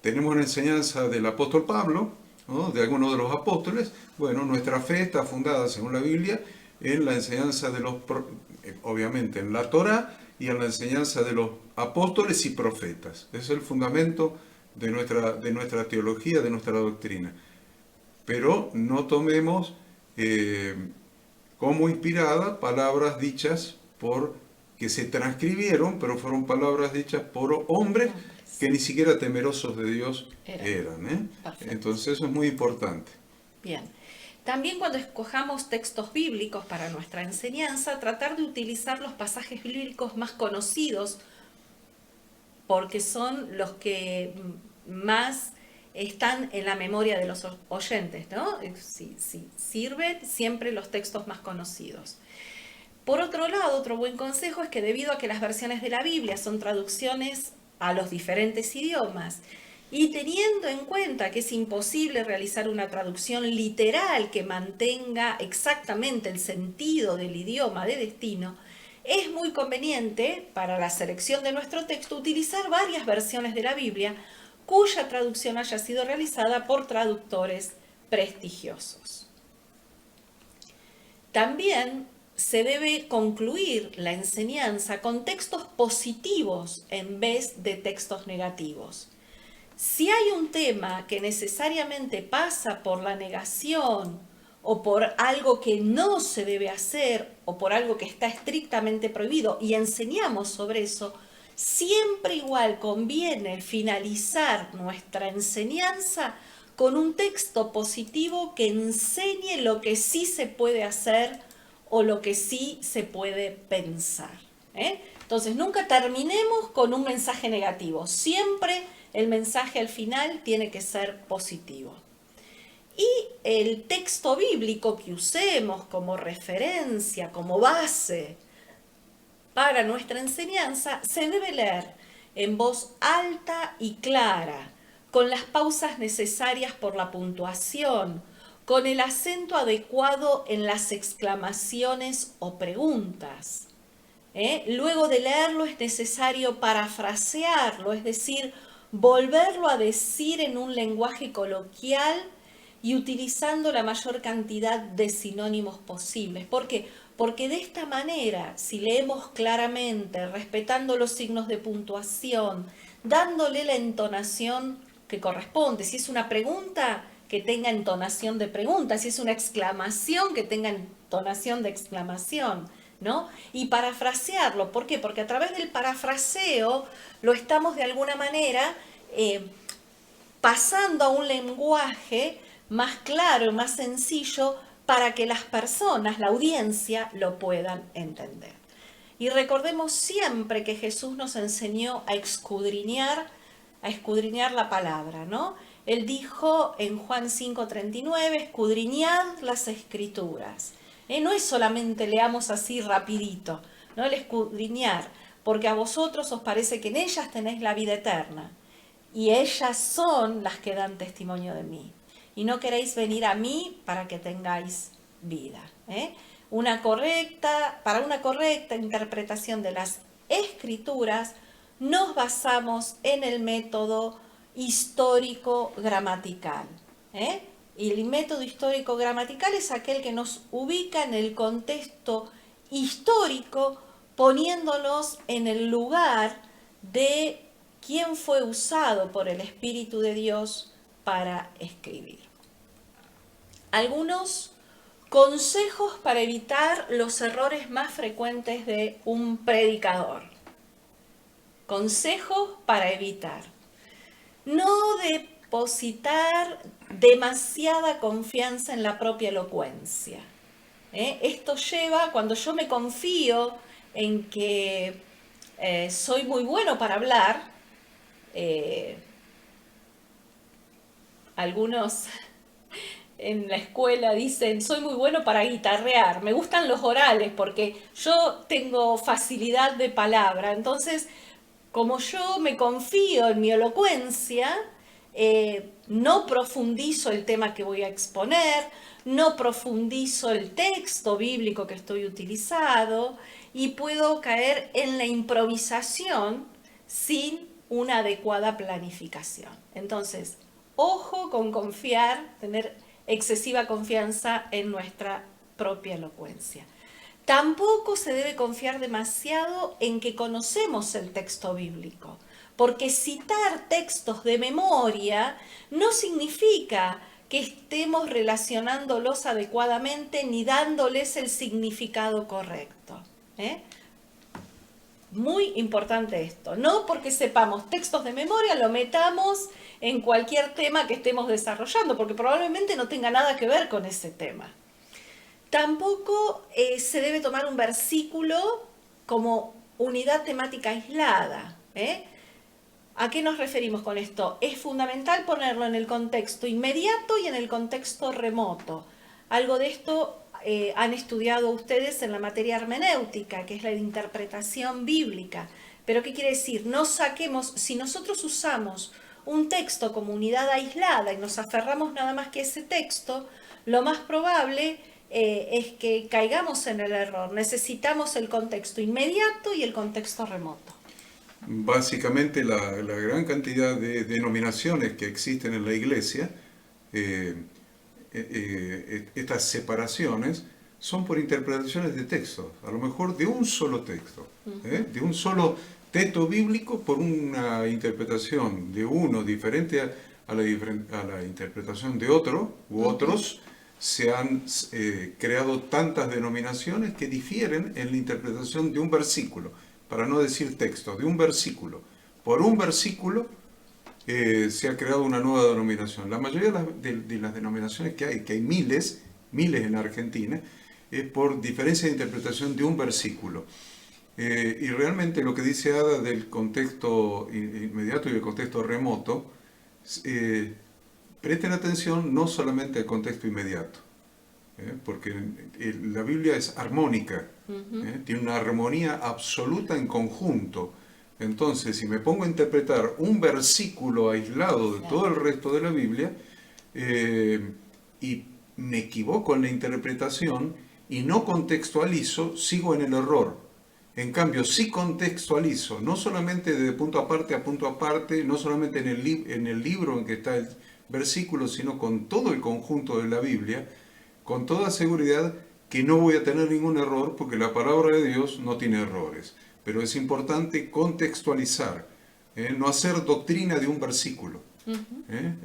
Speaker 1: tenemos una enseñanza del apóstol Pablo, ¿no? De alguno de los apóstoles, bueno, nuestra fe está fundada, según la Biblia, en la enseñanza de obviamente en la Torá y en la enseñanza de los apóstoles y profetas. Es el fundamento de nuestra teología, de nuestra doctrina. Pero no tomemos como inspirada palabras dichas que se transcribieron, pero fueron palabras dichas por hombres que ni siquiera temerosos de Dios eran. Entonces eso es muy importante.
Speaker 2: Bien. También cuando escojamos textos bíblicos para nuestra enseñanza, tratar de utilizar los pasajes bíblicos más conocidos, porque son los que más están en la memoria de los oyentes, ¿no? Si sirven siempre los textos más conocidos. Por otro lado, otro buen consejo es que debido a que las versiones de la Biblia son traducciones a los diferentes idiomas, y teniendo en cuenta que es imposible realizar una traducción literal que mantenga exactamente el sentido del idioma de destino, es muy conveniente para la selección de nuestro texto utilizar varias versiones de la Biblia cuya traducción haya sido realizada por traductores prestigiosos. También se debe concluir la enseñanza con textos positivos en vez de textos negativos. Si hay un tema que necesariamente pasa por la negación o por algo que no se debe hacer o por algo que está estrictamente prohibido y enseñamos sobre eso, siempre igual conviene finalizar nuestra enseñanza con un texto positivo que enseñe lo que sí se puede hacer o lo que sí se puede pensar. Entonces, nunca terminemos con un mensaje negativo. Siempre el mensaje al final tiene que ser positivo. Y el texto bíblico que usemos como referencia, como base para nuestra enseñanza, se debe leer en voz alta y clara, con las pausas necesarias por la puntuación, con el acento adecuado en las exclamaciones o preguntas. Luego de leerlo es necesario parafrasearlo, es decir, volverlo a decir en un lenguaje coloquial y utilizando la mayor cantidad de sinónimos posibles. ¿Por qué? Porque de esta manera, si leemos claramente, respetando los signos de puntuación, dándole la entonación que corresponde, si es una pregunta, que tenga entonación de pregunta, si es una exclamación, que tenga entonación de exclamación, ¿no? Y parafrasearlo, ¿por qué? Porque a través del parafraseo lo estamos de alguna manera pasando a un lenguaje más claro, más sencillo, para que las personas, la audiencia, lo puedan entender. Y recordemos siempre que Jesús nos enseñó a escudriñar la palabra, ¿no? Él dijo en Juan 5:39, escudriñad las escrituras. No es solamente leamos así rapidito, ¿no? El escudriñar, porque a vosotros os parece que en ellas tenéis la vida eterna, y ellas son las que dan testimonio de mí. Y no queréis venir a mí para que tengáis vida. Para una correcta interpretación de las escrituras, nos basamos en el método histórico-gramatical. Y el método histórico-gramatical es aquel que nos ubica en el contexto histórico, poniéndonos en el lugar de quién fue usado por el Espíritu de Dios para escribir. Algunos consejos para evitar los errores más frecuentes de un predicador. Consejos para evitar. No depositar demasiada confianza en la propia elocuencia. Esto lleva, cuando yo me confío en que soy muy bueno para hablar, algunos en la escuela dicen, soy muy bueno para guitarrear, me gustan los orales porque yo tengo facilidad de palabra, entonces como yo me confío en mi elocuencia, no profundizo el tema que voy a exponer, no profundizo el texto bíblico que estoy utilizando y puedo caer en la improvisación sin una adecuada planificación. Entonces, ojo con tener excesiva confianza en nuestra propia elocuencia. Tampoco se debe confiar demasiado en que conocemos el texto bíblico, porque citar textos de memoria no significa que estemos relacionándolos adecuadamente ni dándoles el significado correcto. Muy importante esto, no porque sepamos textos de memoria lo metamos en cualquier tema que estemos desarrollando, porque probablemente no tenga nada que ver con ese tema. Tampoco se debe tomar un versículo como unidad temática aislada. ¿A qué nos referimos con esto? Es fundamental ponerlo en el contexto inmediato y en el contexto remoto. Algo de esto han estudiado ustedes en la materia hermenéutica, que es la de interpretación bíblica. Pero ¿qué quiere decir? No saquemos, si nosotros usamos un texto como unidad aislada y nos aferramos nada más que a ese texto, lo más probable es que caigamos en el error. Necesitamos el contexto inmediato y el contexto remoto.
Speaker 1: Básicamente la gran cantidad de denominaciones que existen en la iglesia, estas separaciones son por interpretaciones de textos, a lo mejor de un solo texto, de un solo texto bíblico por una interpretación de uno diferente a la interpretación de otro u otros. Se han creado tantas denominaciones que difieren en la interpretación de un versículo, para no decir texto, de un versículo. Por un versículo se ha creado una nueva denominación. La mayoría de las denominaciones que hay miles en Argentina, es por diferencia de interpretación de un versículo. Y realmente lo que dice Ada del contexto inmediato y del contexto remoto, presten atención no solamente al contexto inmediato, porque la Biblia es armónica, tiene una armonía absoluta en conjunto. Entonces, si me pongo a interpretar un versículo aislado de todo el resto de la Biblia, y me equivoco en la interpretación y no contextualizo, sigo en el error. En cambio, si contextualizo, no solamente de punto aparte a punto aparte, no solamente en el libro en que está el versículo, sino con todo el conjunto de la Biblia, con toda seguridad que no voy a tener ningún error porque la palabra de Dios no tiene errores. Pero es importante contextualizar, no hacer doctrina de un versículo.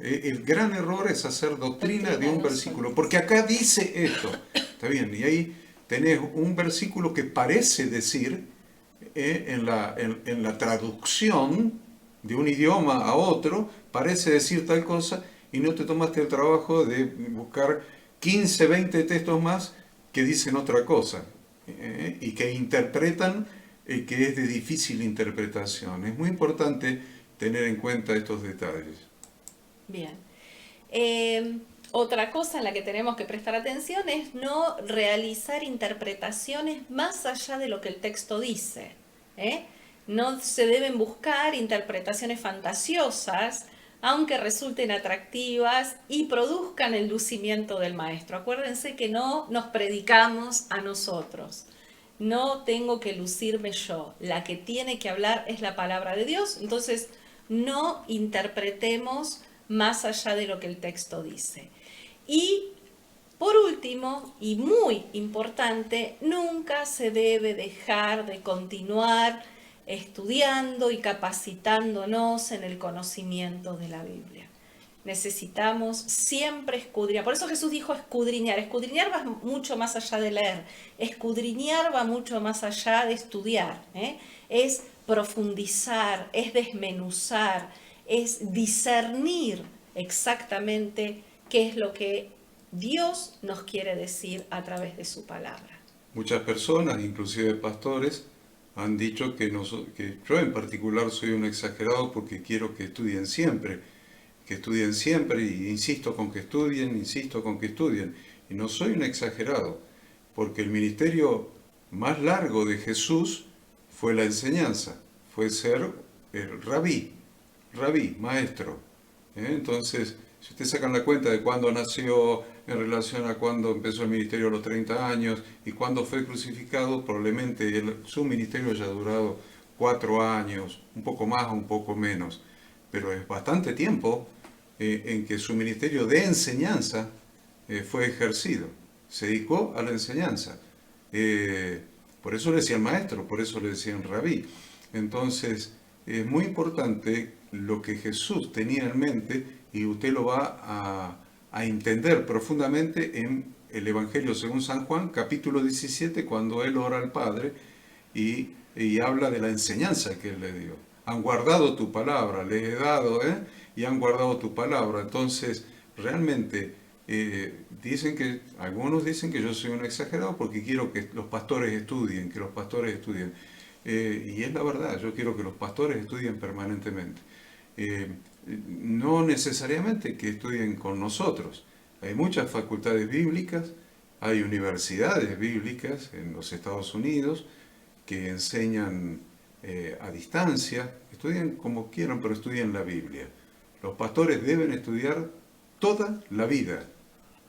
Speaker 1: El gran error es hacer doctrina de un versículo, porque acá dice esto, está bien, y ahí tenés un versículo que parece decir, en la traducción de un idioma a otro, parece decir tal cosa, y no te tomaste el trabajo de buscar 15, 20 textos más que dicen otra cosa, y que interpretan, que es de difícil interpretación. Es muy importante tener en cuenta estos detalles.
Speaker 2: Bien. Otra cosa en la que tenemos que prestar atención es no realizar interpretaciones más allá de lo que el texto dice. No se deben buscar interpretaciones fantasiosas, aunque resulten atractivas y produzcan el lucimiento del maestro. Acuérdense que no nos predicamos a nosotros. No tengo que lucirme yo. La que tiene que hablar es la palabra de Dios. Entonces, no interpretemos más allá de lo que el texto dice. Y por último, y muy importante, nunca se debe dejar de continuar estudiando y capacitándonos en el conocimiento de la Biblia. Necesitamos siempre escudriñar. Por eso Jesús dijo escudriñar. Escudriñar va mucho más allá de leer. Escudriñar va mucho más allá de estudiar. Es profundizar, es desmenuzar, es discernir exactamente qué es lo que Dios nos quiere decir a través de su palabra.
Speaker 1: Muchas personas, inclusive pastores, han dicho que yo en particular soy un exagerado porque quiero que estudien siempre y insisto con que estudien. Y no soy un exagerado, porque el ministerio más largo de Jesús fue la enseñanza, fue ser el rabí, maestro. Entonces, si ustedes sacan la cuenta de cuándo nació en relación a cuándo empezó el ministerio a los 30 años y cuándo fue crucificado, probablemente su ministerio haya durado 4 años, un poco más o un poco menos, pero es bastante tiempo en que su ministerio de enseñanza fue ejercido, se dedicó a la enseñanza. Por eso le decían maestro, por eso le decían rabí. Entonces, es muy importante lo que Jesús tenía en mente y usted lo va a entender profundamente en el Evangelio según San Juan, capítulo 17, cuando él ora al Padre y habla de la enseñanza que él le dio. Han guardado tu palabra, les he dado, y han guardado tu palabra. Entonces, realmente, algunos dicen que yo soy un exagerado porque quiero que los pastores estudien, y es la verdad, yo quiero que los pastores estudien permanentemente. No necesariamente que estudien con nosotros. Hay muchas facultades bíblicas, hay universidades bíblicas en los Estados Unidos que enseñan a distancia, estudien como quieran, pero estudien la Biblia. Los pastores deben estudiar toda la vida.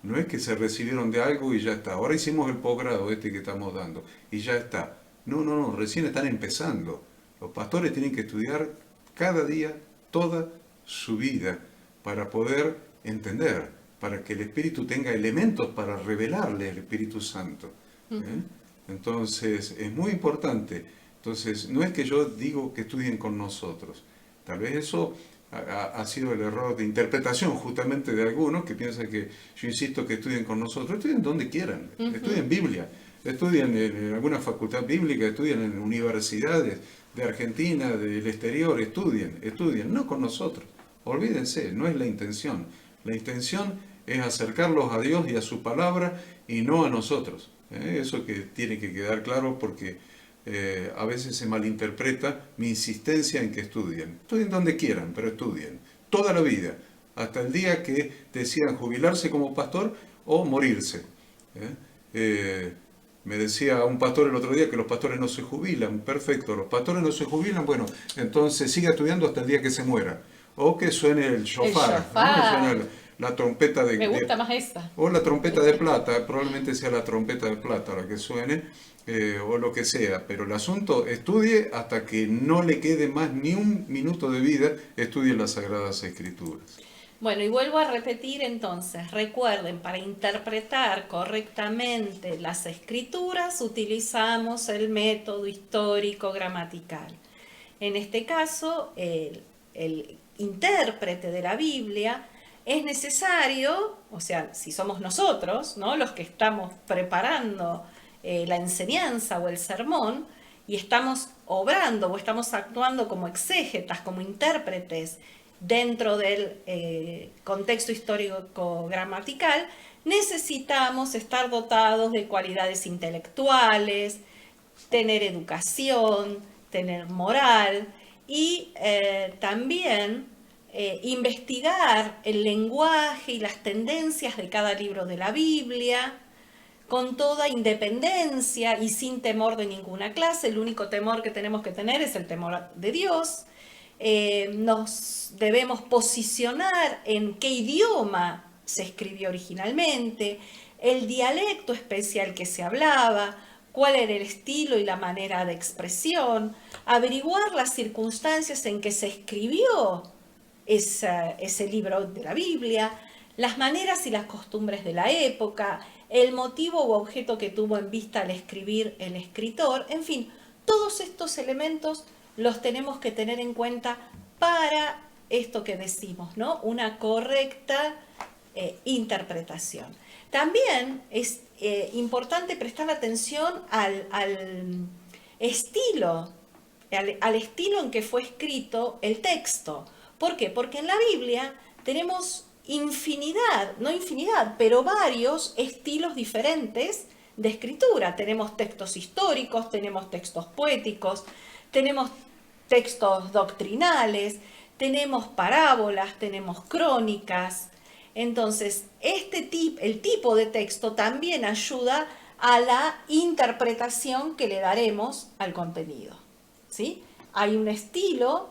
Speaker 1: No es que se recibieron de algo y ya está. Ahora hicimos el posgrado que estamos dando y ya está. No, recién están empezando. Los pastores tienen que estudiar cada día toda su vida para poder entender, para que el Espíritu tenga elementos para revelarle al Espíritu Santo. Entonces, es muy importante. Entonces, no es que yo digo que estudien con nosotros. Tal vez eso ha sido el error de interpretación justamente de algunos que piensan que yo insisto que estudien con nosotros. Estudien donde quieran, estudien Biblia, estudien en alguna facultad bíblica, estudien en universidades de Argentina, del exterior, estudien, no con nosotros. Olvídense, no es la intención. La intención es acercarlos a Dios y a su palabra y no a nosotros. Eso que tiene que quedar claro porque a veces se malinterpreta mi insistencia en que estudien. Estudien donde quieran, pero estudien. Toda la vida, hasta el día que decidan jubilarse como pastor o morirse. Me decía un pastor el otro día que los pastores no se jubilan. Perfecto, los pastores no se jubilan, bueno, entonces siga estudiando hasta el día que se muera. O que suene el shofar, ¿no? Suena la trompeta de...
Speaker 2: Me gusta más esta.
Speaker 1: O la trompeta de plata, probablemente sea la trompeta de plata la que suene, o lo que sea. Pero el asunto, estudie hasta que no le quede más ni un minuto de vida, estudie las Sagradas Escrituras.
Speaker 2: Bueno, y vuelvo a repetir entonces, recuerden, para interpretar correctamente las escrituras utilizamos el método histórico gramatical. En este caso, el intérprete de la Biblia es necesario, o sea, si somos nosotros, ¿no?, los que estamos preparando la enseñanza o el sermón, y estamos obrando o estamos actuando como exégetas, como intérpretes dentro del contexto histórico gramatical, necesitamos estar dotados de cualidades intelectuales, tener educación, tener moral y también investigar el lenguaje y las tendencias de cada libro de la Biblia con toda independencia y sin temor de ninguna clase. El único temor que tenemos que tener es el temor de Dios. Nos debemos posicionar en qué idioma se escribió originalmente, el dialecto especial que se hablaba, cuál era el estilo y la manera de expresión, averiguar las circunstancias en que se escribió ese libro de la Biblia, las maneras y las costumbres de la época, el motivo u objeto que tuvo en vista al escribir el escritor, en fin, todos estos elementos los tenemos que tener en cuenta para esto que decimos, ¿no? Una correcta interpretación. También es importante prestar atención al estilo, al estilo en que fue escrito el texto. ¿Por qué? Porque en la Biblia tenemos infinidad, no infinidad, pero varios estilos diferentes de escritura. Tenemos textos históricos, tenemos textos poéticos, tenemos textos doctrinales, tenemos parábolas, tenemos crónicas. Entonces, el tipo de texto también ayuda a la interpretación que le daremos al contenido, ¿sí? Hay un estilo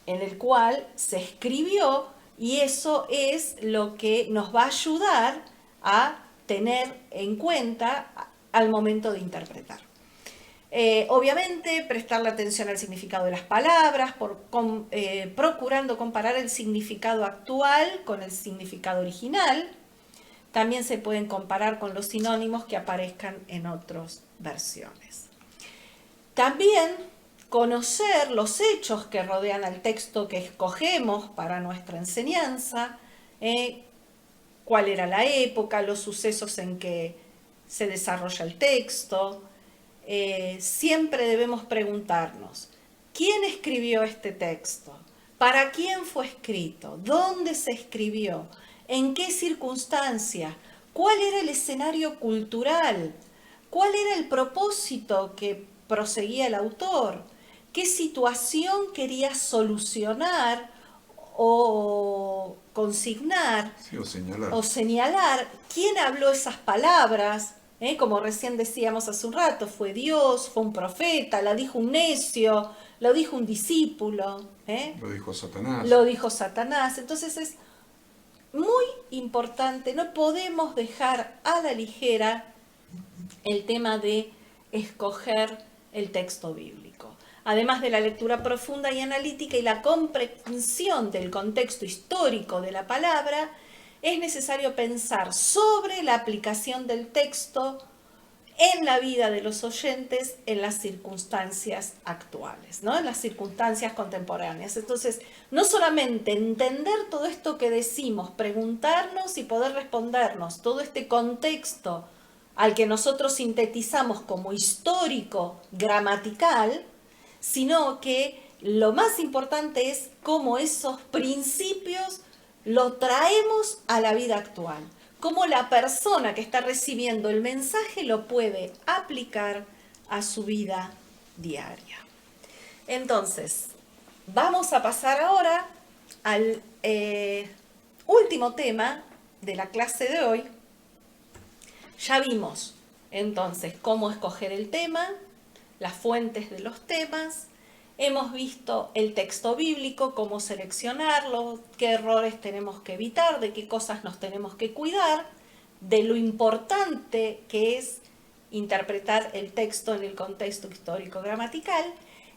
Speaker 2: en el cual se escribió y eso es lo que nos va a ayudar a tener en cuenta al momento de interpretar. Obviamente, prestarle atención al significado de las palabras, procurando comparar el significado actual con el significado original. También se pueden comparar con los sinónimos que aparezcan en otras versiones. También conocer los hechos que rodean al texto que escogemos para nuestra enseñanza, cuál era la época, los sucesos en que se desarrolla el texto. Siempre debemos preguntarnos, ¿quién escribió este texto? ¿Para quién fue escrito? ¿Dónde se escribió? ¿En qué circunstancias? ¿Cuál era el escenario cultural? ¿Cuál era el propósito que proseguía el autor? ¿Qué situación quería solucionar o consignar?
Speaker 1: Sí, o
Speaker 2: O señalar quién habló esas palabras. Como recién decíamos hace un rato, fue Dios, fue un profeta, la dijo un necio, lo dijo un discípulo.
Speaker 1: Lo dijo Satanás.
Speaker 2: Lo dijo Satanás. Entonces es muy importante, no podemos dejar a la ligera el tema de escoger el texto bíblico. Además de la lectura profunda y analítica y la comprensión del contexto histórico de la palabra, es necesario pensar sobre la aplicación del texto en la vida de los oyentes en las circunstancias actuales, ¿no? En las circunstancias contemporáneas. Entonces, no solamente entender todo esto que decimos, preguntarnos y poder respondernos, todo este contexto al que nosotros sintetizamos como histórico, gramatical, sino que lo más importante es cómo esos principios lo traemos a la vida actual, cómo la persona que está recibiendo el mensaje lo puede aplicar a su vida diaria. Entonces, vamos a pasar ahora al último tema de la clase de hoy. Ya vimos entonces cómo escoger el tema, las fuentes de los temas. Hemos visto el texto bíblico, cómo seleccionarlo, qué errores tenemos que evitar, de qué cosas nos tenemos que cuidar, de lo importante que es interpretar el texto en el contexto histórico-gramatical.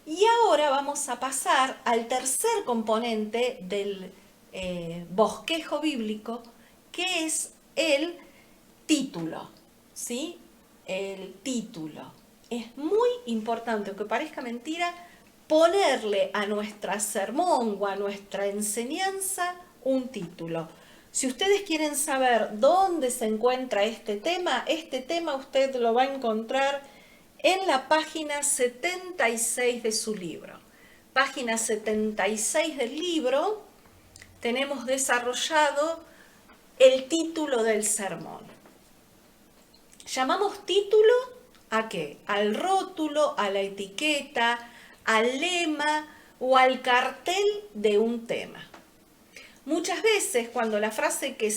Speaker 2: Y ahora vamos a pasar al tercer componente del bosquejo bíblico, que es el título, ¿sí? El título. Es muy importante, aunque parezca mentira, ponerle a nuestra sermón o a nuestra enseñanza un título. Si ustedes quieren saber dónde se encuentra este tema usted lo va a encontrar en la página 76 de su libro. Página 76 del libro tenemos desarrollado el título del sermón. ¿Llamamos título a qué? Al rótulo, a la etiqueta, al lema o al cartel de un tema. Muchas veces cuando la frase que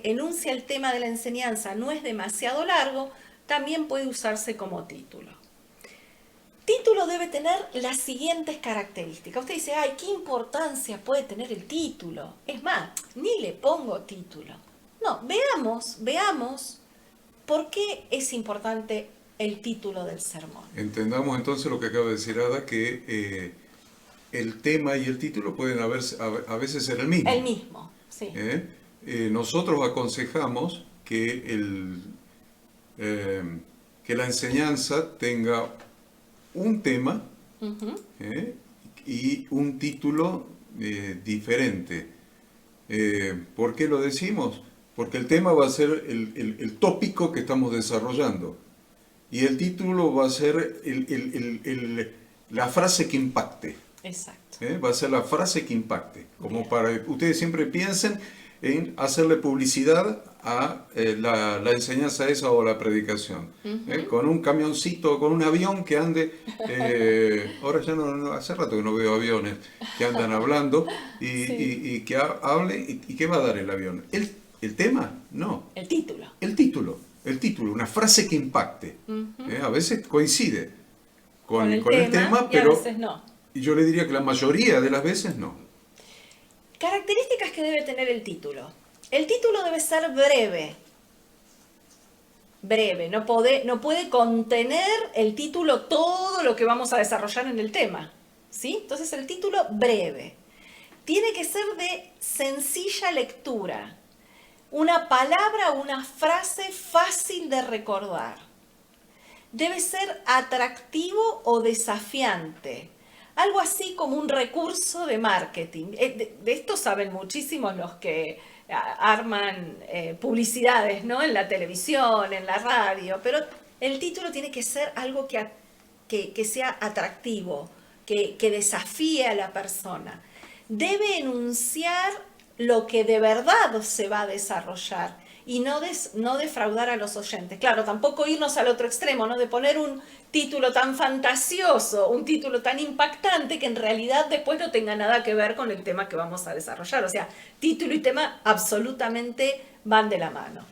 Speaker 2: enuncia el tema de la enseñanza no es demasiado largo, también puede usarse como título. Título debe tener las siguientes características. Usted dice, ay, ¿qué importancia puede tener el título? Es más, ni le pongo título. No, veamos por qué es importante el título del sermón.
Speaker 1: Entendamos entonces lo que acaba de decir Ada, que el tema y el título pueden a veces ser el mismo.
Speaker 2: El mismo, sí.
Speaker 1: Nosotros aconsejamos que la enseñanza tenga un tema y un título diferente. ¿Por qué lo decimos? Porque el tema va a ser el tópico que estamos desarrollando y el título va a ser la frase que impacte.
Speaker 2: Exacto.
Speaker 1: Va a ser la frase que impacte. Como bien, para que ustedes siempre piensen en hacerle publicidad a la enseñanza esa o la predicación. Con un camioncito, con un avión que ande, ahora ya no, hace rato que no veo aviones que andan hablando y que hable, y ¿qué va a dar el avión? ¿El tema? No.
Speaker 2: El título.
Speaker 1: El título, una frase que impacte. A veces coincide con el tema, pero
Speaker 2: a veces no.
Speaker 1: Yo le diría que la mayoría de las veces no.
Speaker 2: Características que debe tener el título. El título debe ser breve. Breve, no puede contener el título todo lo que vamos a desarrollar en el tema, ¿sí? Entonces el título breve. Tiene que ser de sencilla lectura. Una palabra o una frase fácil de recordar. Debe ser atractivo o desafiante. Algo así como un recurso de marketing. De esto saben muchísimos los que arman publicidades, ¿no? En la televisión, en la radio, pero el título tiene que ser algo que sea atractivo, que desafíe a la persona. Debe enunciar lo que de verdad se va a desarrollar y no defraudar a los oyentes. Claro, tampoco irnos al otro extremo, ¿no? De poner un título tan fantasioso, un título tan impactante que en realidad después no tenga nada que ver con el tema que vamos a desarrollar. O sea, título y tema absolutamente van de la mano.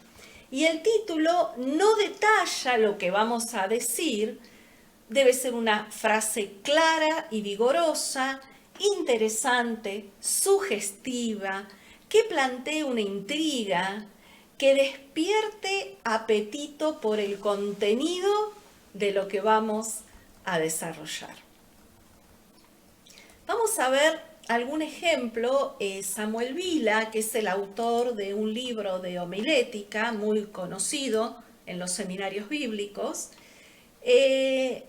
Speaker 2: Y el título no detalla lo que vamos a decir, debe ser una frase clara y vigorosa, interesante, sugestiva, que plantee una intriga, que despierte apetito por el contenido de lo que vamos a desarrollar. Vamos a ver algún ejemplo. Samuel Vila, que es el autor de un libro de homilética muy conocido en los seminarios bíblicos, él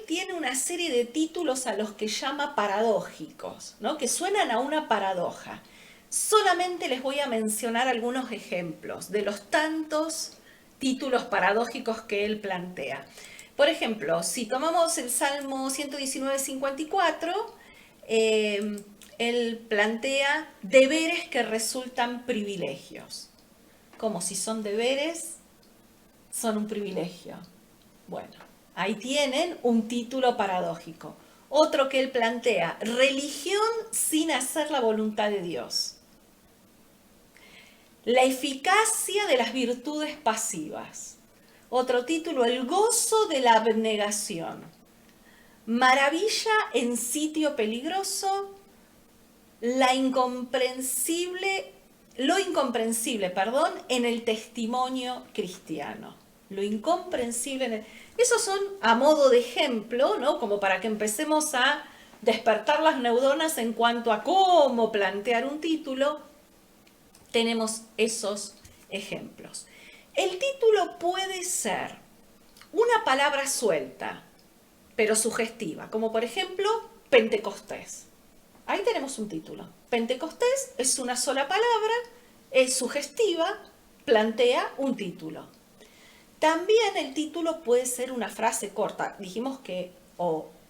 Speaker 2: tiene una serie de títulos a los que llama paradójicos, ¿no? Que suenan a una paradoja. Solamente les voy a mencionar algunos ejemplos de los tantos títulos paradójicos que él plantea. Por ejemplo, si tomamos el Salmo 119:54, él plantea deberes que resultan privilegios. Como si son deberes, son un privilegio. Bueno, ahí tienen un título paradójico. Otro que él plantea, religión sin hacer la voluntad de Dios. La eficacia de las virtudes pasivas. Otro título, el gozo de la abnegación. Maravilla en sitio peligroso. Lo incomprensible, en el testimonio cristiano. Lo incomprensible Esos son a modo de ejemplo, ¿no? Como para que empecemos a despertar las neuronas en cuanto a cómo plantear un título, tenemos esos ejemplos. El título puede ser una palabra suelta, pero sugestiva, como por ejemplo Pentecostés. Ahí tenemos un título. Pentecostés es una sola palabra, es sugestiva, plantea un título. También el título puede ser una frase corta. Dijimos que,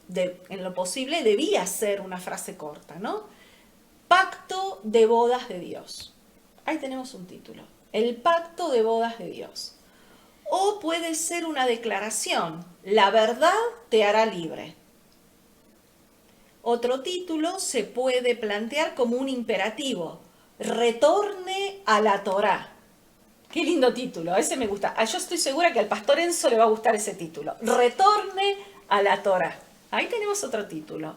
Speaker 2: en lo posible, debía ser una frase corta, ¿no? Pacto de bodas de Dios. Ahí tenemos un título. El pacto de bodas de Dios. O puede ser una declaración. La verdad te hará libre. Otro título se puede plantear como un imperativo. Retorne a la Torá. Qué lindo título, ese me gusta. Yo estoy segura que al pastor Enzo le va a gustar ese título. Retorne a la Torá. Ahí tenemos otro título.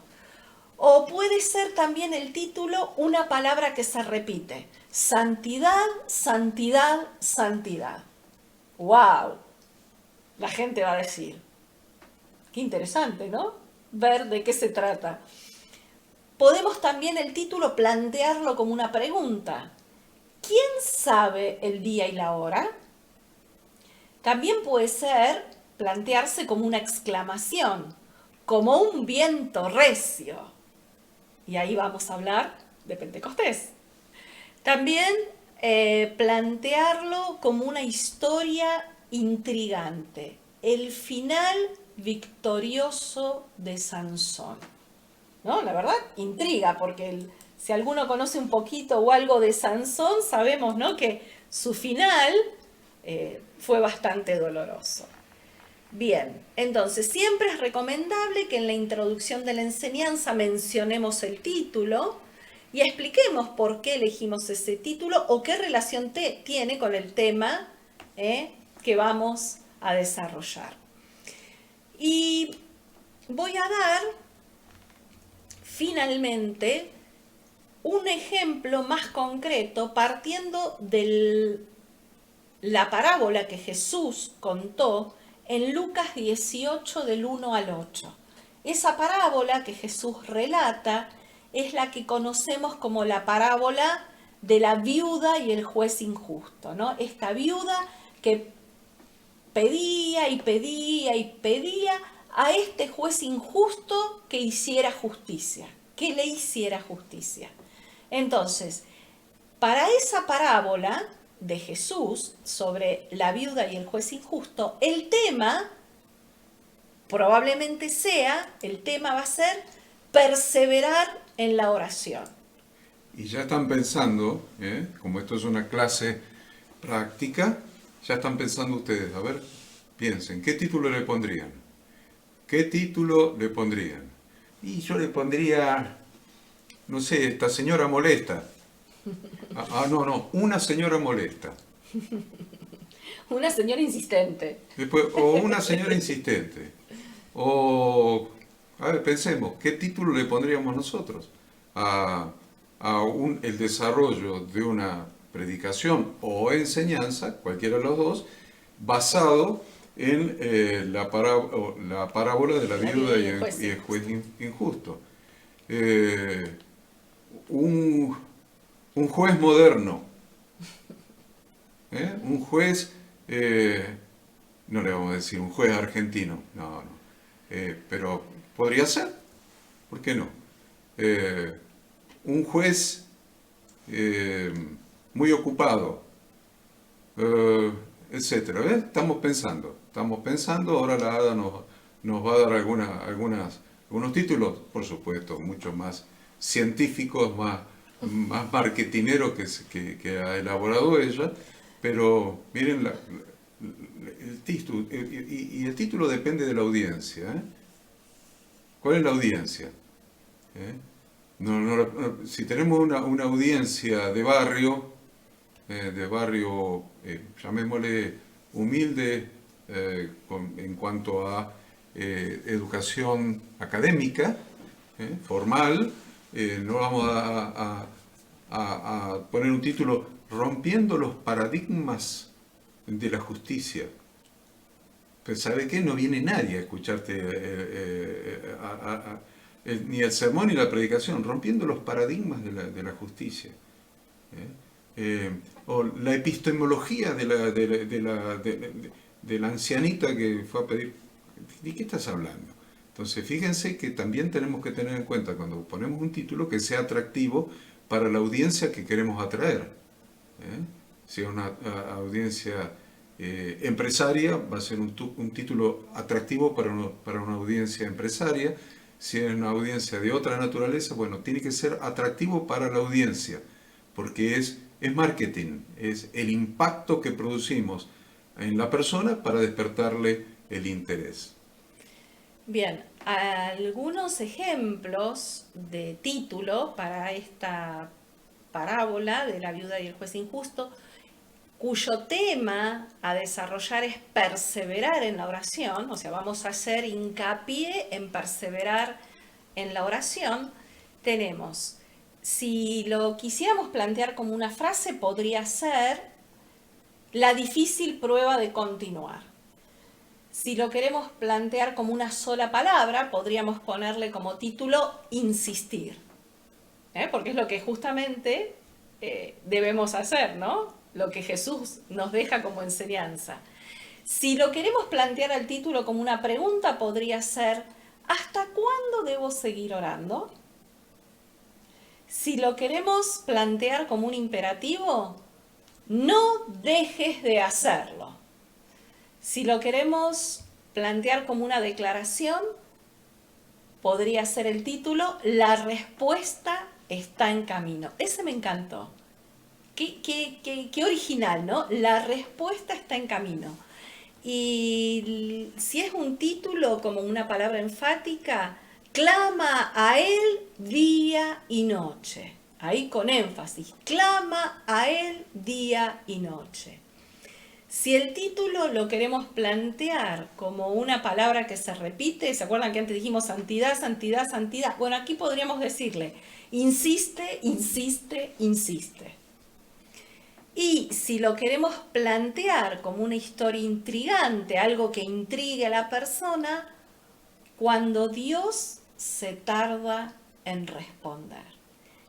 Speaker 2: O puede ser también el título una palabra que se repite. Santidad, santidad, santidad. ¡Wow! La gente va a decir. Qué interesante, ¿no? Ver de qué se trata. Podemos también el título plantearlo como una pregunta. ¿Quién sabe el día y la hora? También puede ser plantearse como una exclamación, como un viento recio. Y ahí vamos a hablar de Pentecostés. También plantearlo como una historia intrigante, el final victorioso de Sansón. ¿No? La verdad, intriga, porque si alguno conoce un poquito o algo de Sansón, sabemos, ¿no?, que su final fue bastante doloroso. Bien, entonces siempre es recomendable que en la introducción de la enseñanza mencionemos el título y expliquemos por qué elegimos ese título o qué relación tiene con el tema que vamos a desarrollar. Y voy a dar finalmente un ejemplo más concreto partiendo de la parábola que Jesús contó en Lucas 18 del 1 al 8. Esa parábola que Jesús relata es la que conocemos como la parábola de la viuda y el juez injusto, ¿no? Esta viuda que pedía y pedía y pedía a este juez injusto que hiciera justicia, que le hiciera justicia. Entonces, para esa parábola de Jesús sobre la viuda y el juez injusto, el tema va a ser perseverar en la oración.
Speaker 1: Y ya están pensando, como esto es una clase práctica, ya están pensando ustedes, a ver, piensen, ¿qué título le pondrían? ¿Qué título le pondrían? Y yo le pondría, no sé, esta señora molesta. No, una señora molesta.
Speaker 2: Una señora insistente.
Speaker 1: Después, o una señora insistente. O, a ver, pensemos, ¿qué título le pondríamos nosotros el desarrollo de una predicación o enseñanza, cualquiera de los dos, basado en la parábola de la viuda y el juez injusto? Un juez moderno, un juez, no le vamos a decir un juez argentino, no, pero podría ser, ¿por qué no? Un juez muy ocupado, etcétera. ¿Ves? Estamos pensando, ahora la Ada nos va a dar algunos títulos, por supuesto, mucho más científicos, más marketineros que ha elaborado ella, pero miren el título, y el título depende de la audiencia. ¿Cuál es la audiencia? Si tenemos una audiencia de barrio, llamémosle humilde en cuanto a educación académica, formal, no vamos a poner un título rompiendo los paradigmas de la justicia. Pues ¿sabe qué? No viene nadie a escucharte ni el sermón ni la predicación, rompiendo los paradigmas de la justicia. O la epistemología de la ancianita que fue a pedir. ¿De qué estás hablando? Entonces, fíjense que también tenemos que tener en cuenta cuando ponemos un título que sea atractivo para la audiencia que queremos atraer. Si es una audiencia empresaria, va a ser un título atractivo para una audiencia empresaria. Si es una audiencia de otra naturaleza, bueno, tiene que ser atractivo para la audiencia, porque es marketing, es el impacto que producimos en la persona para despertarle el interés.
Speaker 2: Bien, algunos ejemplos de título para esta parábola de la viuda y el juez injusto, cuyo tema a desarrollar es perseverar en la oración, o sea, vamos a hacer hincapié en perseverar en la oración, tenemos, si lo quisiéramos plantear como una frase, podría ser la difícil prueba de continuar. Si lo queremos plantear como una sola palabra, podríamos ponerle como título insistir, porque es lo que justamente debemos hacer, ¿no? Lo que Jesús nos deja como enseñanza. Si lo queremos plantear al título como una pregunta, podría ser, ¿hasta cuándo debo seguir orando? Si lo queremos plantear como un imperativo, no dejes de hacerlo. Si lo queremos plantear como una declaración, podría ser el título, la respuesta está en camino. Ese me encantó. Qué original, ¿no? La respuesta está en camino. Y si es un título como una palabra enfática, clama a Él día y noche. Ahí con énfasis, clama a Él día y noche. Si el título lo queremos plantear como una palabra que se repite, ¿se acuerdan que antes dijimos santidad, santidad, santidad? Bueno, aquí podríamos decirle, insiste, insiste, insiste. Y si lo queremos plantear como una historia intrigante, algo que intrigue a la persona, cuando Dios se tarda en responder.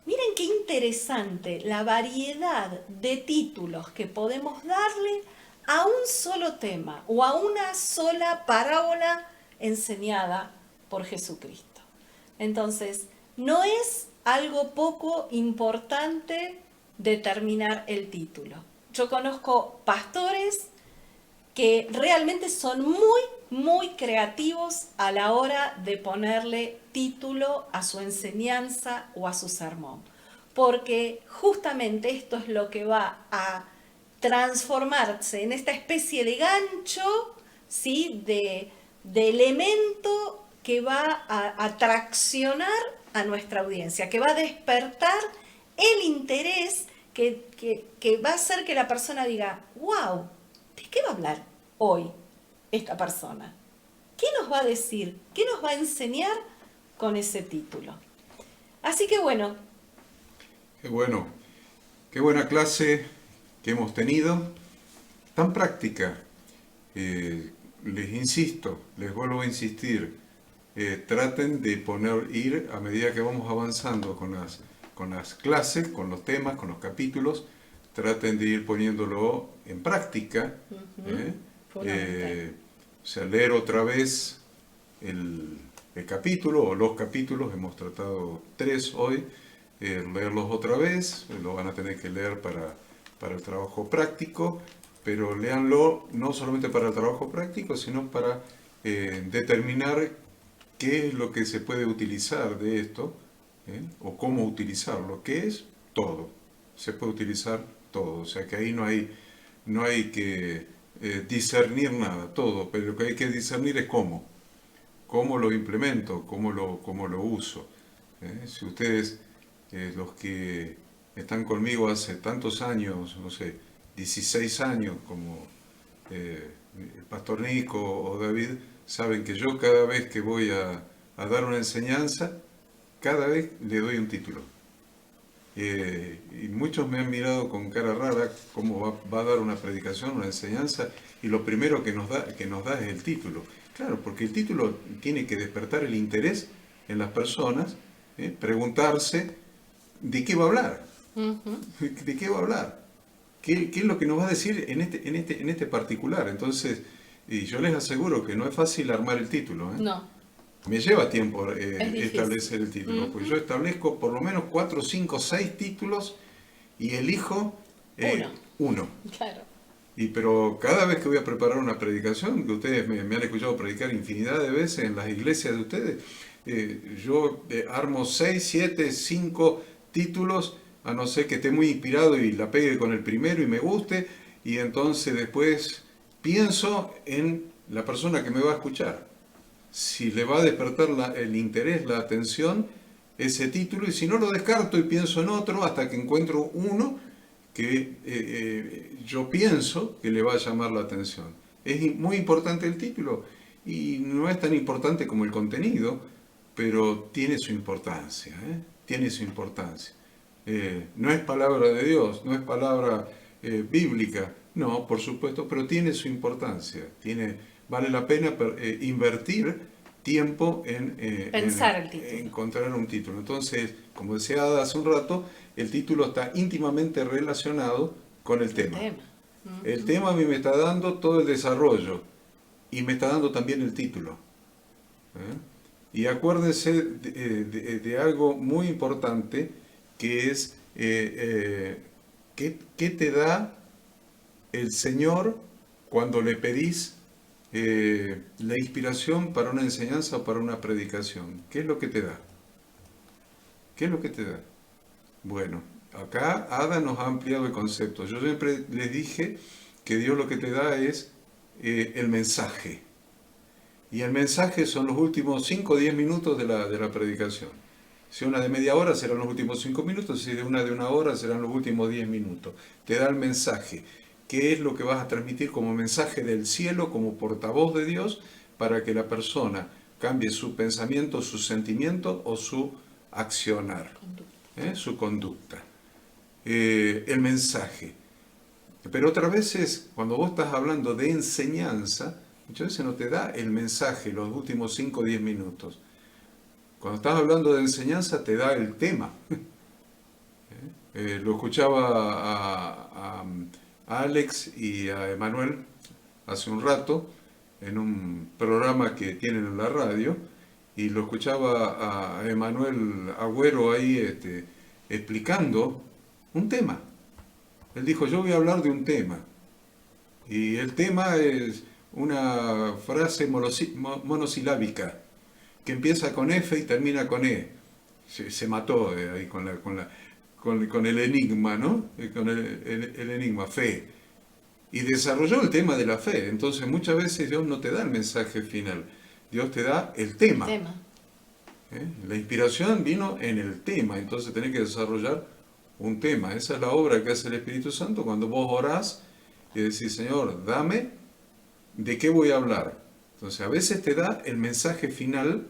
Speaker 2: Miren qué interesante la variedad de títulos que podemos darle a un solo tema o a una sola parábola enseñada por Jesucristo. Entonces, no es algo poco importante determinar el título. Yo conozco pastores que realmente son muy creativos a la hora de ponerle título a su enseñanza o a su sermón, porque justamente esto es lo que va a transformarse en esta especie de gancho, ¿sí? de elemento que va a atraccionar a nuestra audiencia, que va a despertar el interés que va a hacer que la persona diga, wow, ¿de qué va a hablar hoy esta persona? ¿Qué nos va a decir? ¿Qué nos va a enseñar con ese título? Así que bueno.
Speaker 1: Qué buena clase que hemos tenido, tan práctica. Les insisto, les vuelvo a insistir, traten de ir a medida que vamos avanzando con las clases, con los temas, con los capítulos, traten de ir poniéndolo en práctica. O sea, leer otra vez el capítulo o los capítulos, hemos tratado 3 hoy, leerlos otra vez, lo van a tener que leer para el trabajo práctico, pero léanlo no solamente para el trabajo práctico, sino para determinar qué es lo que se puede utilizar de esto, o cómo utilizarlo, que es todo, se puede utilizar todo, o sea que ahí no hay que discernir nada, todo, pero lo que hay que discernir es cómo lo implemento, cómo lo uso. Si ustedes, los que están conmigo hace tantos años, no sé, 16 años, como el pastor Nico o David, saben que yo cada vez que voy a dar una enseñanza, cada vez le doy un título. Y muchos me han mirado con cara rara cómo va a dar una predicación, una enseñanza, y lo primero que nos da es el título. Claro, porque el título tiene que despertar el interés en las personas, preguntarse de qué va a hablar, de qué va a hablar, qué es lo que nos va a decir en este particular. Entonces, y yo les aseguro que no es fácil armar el título, ¿eh?
Speaker 2: No,
Speaker 1: Me lleva tiempo
Speaker 2: es difícil.
Speaker 1: establecer el título, pues yo establezco por lo menos 4, 5, 6 títulos y elijo
Speaker 2: Uno,
Speaker 1: uno.
Speaker 2: claro.
Speaker 1: Pero cada vez que voy a preparar una predicación, que ustedes me han escuchado predicar infinidad de veces en las iglesias de ustedes, yo armo 6, 7, 5 títulos, a no ser que esté muy inspirado y la pegue con el primero y me guste, y entonces después pienso en la persona que me va a escuchar. Si le va a despertar el interés, la atención, ese título, y si no lo descarto y pienso en otro hasta que encuentro uno que yo pienso que le va a llamar la atención. Es muy importante el título y no es tan importante como el contenido, pero tiene su importancia, ¿eh? Tiene su importancia. No es palabra de Dios, no es palabra bíblica, no, por supuesto, pero tiene su importancia. Vale la pena invertir tiempo
Speaker 2: Pensar el
Speaker 1: en
Speaker 2: título.
Speaker 1: encontrar un título. Entonces, como decía Ada hace un rato, el título está íntimamente relacionado con el tema. El tema a mí me está dando todo el desarrollo y me está dando también el título. ¿eh? Y acuérdense de algo muy importante que es ¿qué te da el Señor cuando le pedís la inspiración para una enseñanza o para una predicación? ¿Qué es lo que te da? ¿Qué es lo que te da? Bueno, acá Ada nos ha ampliado el concepto. Yo siempre les dije que Dios lo que te da es el mensaje. Y el mensaje son los últimos 5 o 10 minutos de la predicación. Si una de media hora serán los últimos 5 minutos, si de una hora serán los últimos 10 minutos. Te da el mensaje. ¿Qué es lo que vas a transmitir como mensaje del cielo, como portavoz de Dios, para que la persona cambie su pensamiento, su sentimiento o su accionar, su conducta? El mensaje. Pero otras veces, cuando vos estás hablando de enseñanza, muchas veces no te da el mensaje los últimos 5 o 10 minutos. Cuando estás hablando de enseñanza, te da el tema. Lo escuchaba a Alex y a Emanuel hace un rato en un programa que tienen en la radio, y lo escuchaba a Emanuel Agüero ahí explicando un tema. Él dijo, yo voy a hablar de un tema. Y el tema es una frase monosilábica que empieza con F y termina con E. Se mató ahí con el enigma, ¿no? Con el enigma, fe. Y desarrolló el tema de la fe. Entonces muchas veces Dios no te da el mensaje final. Dios te da el tema. La inspiración vino en el tema. Entonces tenés que desarrollar un tema. Esa es la obra que hace el Espíritu Santo cuando vos orás y decís, Señor, dame de qué voy a hablar. Entonces a veces te da el mensaje final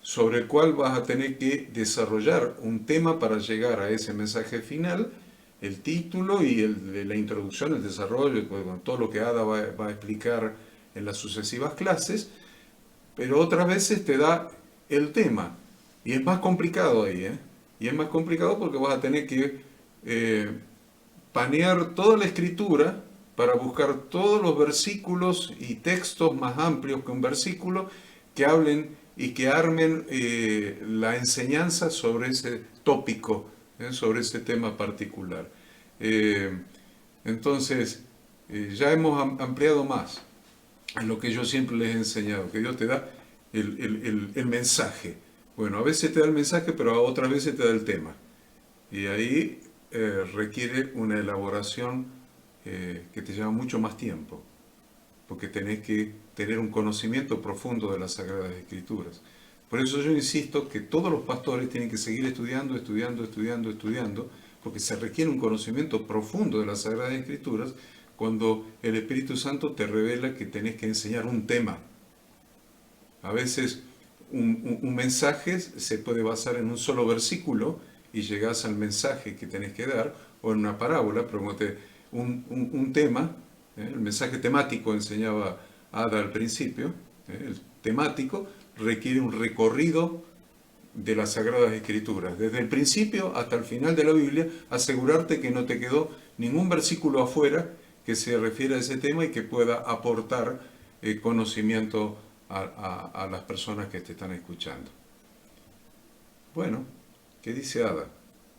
Speaker 1: sobre el cual vas a tener que desarrollar un tema para llegar a ese mensaje final, el título y la introducción, el desarrollo, todo lo que Ada va a explicar en las sucesivas clases, pero otras veces te da el tema. Y es más complicado ahí, ¿eh? Y es más complicado porque vas a tener que panear toda la escritura para buscar todos los versículos y textos más amplios que un versículo que hablen y que armen la enseñanza sobre ese tópico, sobre ese tema particular. Entonces, ya hemos ampliado más a lo que yo siempre les he enseñado, que Dios te da el mensaje. Bueno, a veces te da el mensaje, pero a otras veces te da el tema. Y ahí requiere una elaboración que te lleva mucho más tiempo, porque tenés que tener un conocimiento profundo de las Sagradas Escrituras. Por eso yo insisto que todos los pastores tienen que seguir estudiando, porque se requiere un conocimiento profundo de las Sagradas Escrituras cuando el Espíritu Santo te revela que tenés que enseñar un tema. A veces un mensaje se puede basar en un solo versículo y llegás al mensaje que tenés que dar, o en una parábola, pero un tema, el mensaje temático enseñaba Ada al principio, el temático requiere un recorrido de las Sagradas Escrituras, desde el principio hasta el final de la Biblia, asegurarte que no te quedó ningún versículo afuera que se refiere a ese tema y que pueda aportar conocimiento a las personas que te están escuchando. Bueno, ¿qué dice Ada?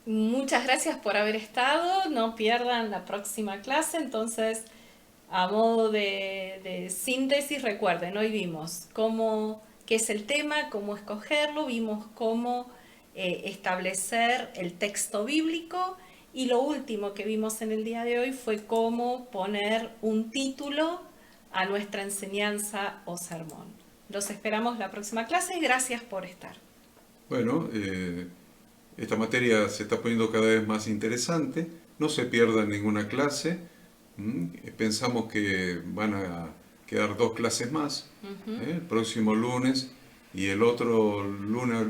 Speaker 2: Muchas gracias por haber estado, no pierdan la próxima clase. Entonces, a modo de síntesis, recuerden, hoy vimos qué es el tema, cómo escogerlo, vimos cómo establecer el texto bíblico, y lo último que vimos en el día de hoy fue cómo poner un título a nuestra enseñanza o sermón. Los esperamos la próxima clase y gracias por estar.
Speaker 1: Bueno, esta materia se está poniendo cada vez más interesante, no se pierdan ninguna clase. Pensamos que van a quedar 2 clases más, el próximo lunes y el otro lunes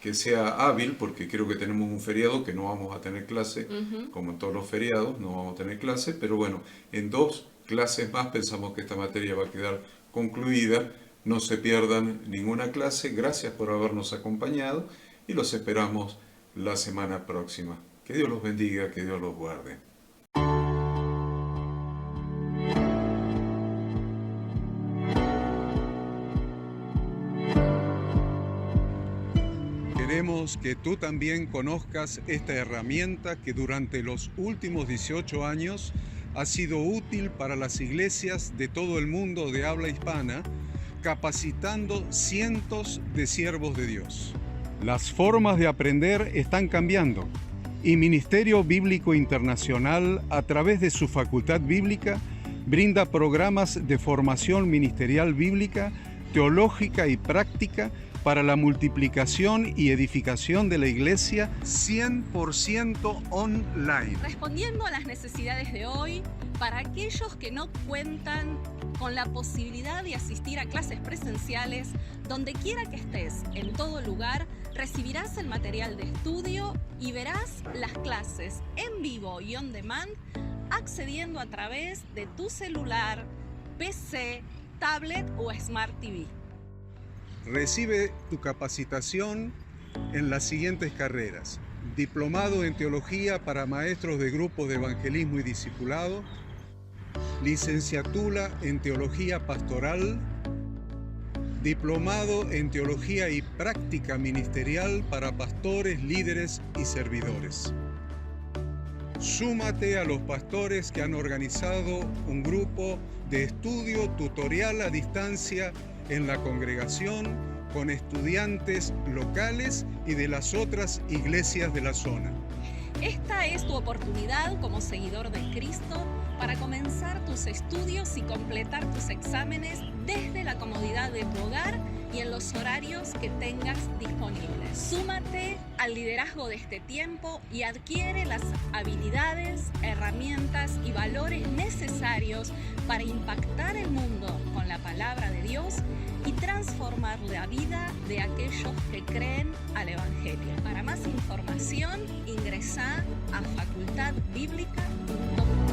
Speaker 1: que sea hábil, porque creo que tenemos un feriado que no vamos a tener clase, como en todos los feriados, no vamos a tener clase, pero bueno, en 2 clases más pensamos que esta materia va a quedar concluida. No se pierdan ninguna clase, gracias por habernos acompañado y los esperamos la semana próxima. Que Dios los bendiga, que Dios los guarde. Queremos que tú también conozcas esta herramienta que durante los últimos 18 años ha sido útil para las iglesias de todo el mundo de habla hispana, capacitando cientos de siervos de Dios. Las formas de aprender están cambiando y Ministerio Bíblico Internacional, a través de su facultad bíblica, brinda programas de formación ministerial bíblica, teológica y práctica para la multiplicación y edificación de la iglesia 100% online.
Speaker 3: Respondiendo a las necesidades de hoy, para aquellos que no cuentan con la posibilidad de asistir a clases presenciales, donde quiera que estés, en todo lugar, recibirás el material de estudio y verás las clases en vivo y on demand, accediendo a través de tu celular, PC, tablet o Smart TV.
Speaker 1: Recibe tu capacitación en las siguientes carreras: diplomado en teología para maestros de grupos de evangelismo y discipulado, licenciatura en teología pastoral, diplomado en teología y práctica ministerial para pastores, líderes y servidores. Súmate a los pastores que han organizado un grupo de estudio tutorial a distancia en la congregación con estudiantes locales y de las otras iglesias de la zona.
Speaker 3: Esta es tu oportunidad como seguidor de Cristo para comenzar tus estudios y completar tus exámenes desde la comodidad de tu hogar y en los horarios que tengas disponibles. Súmate al liderazgo de este tiempo y adquiere las habilidades, herramientas y valores necesarios para impactar el mundo con la palabra de Dios y transformar la vida de aquellos que creen al Evangelio. Para más información, ingresá a facultadbiblica.com.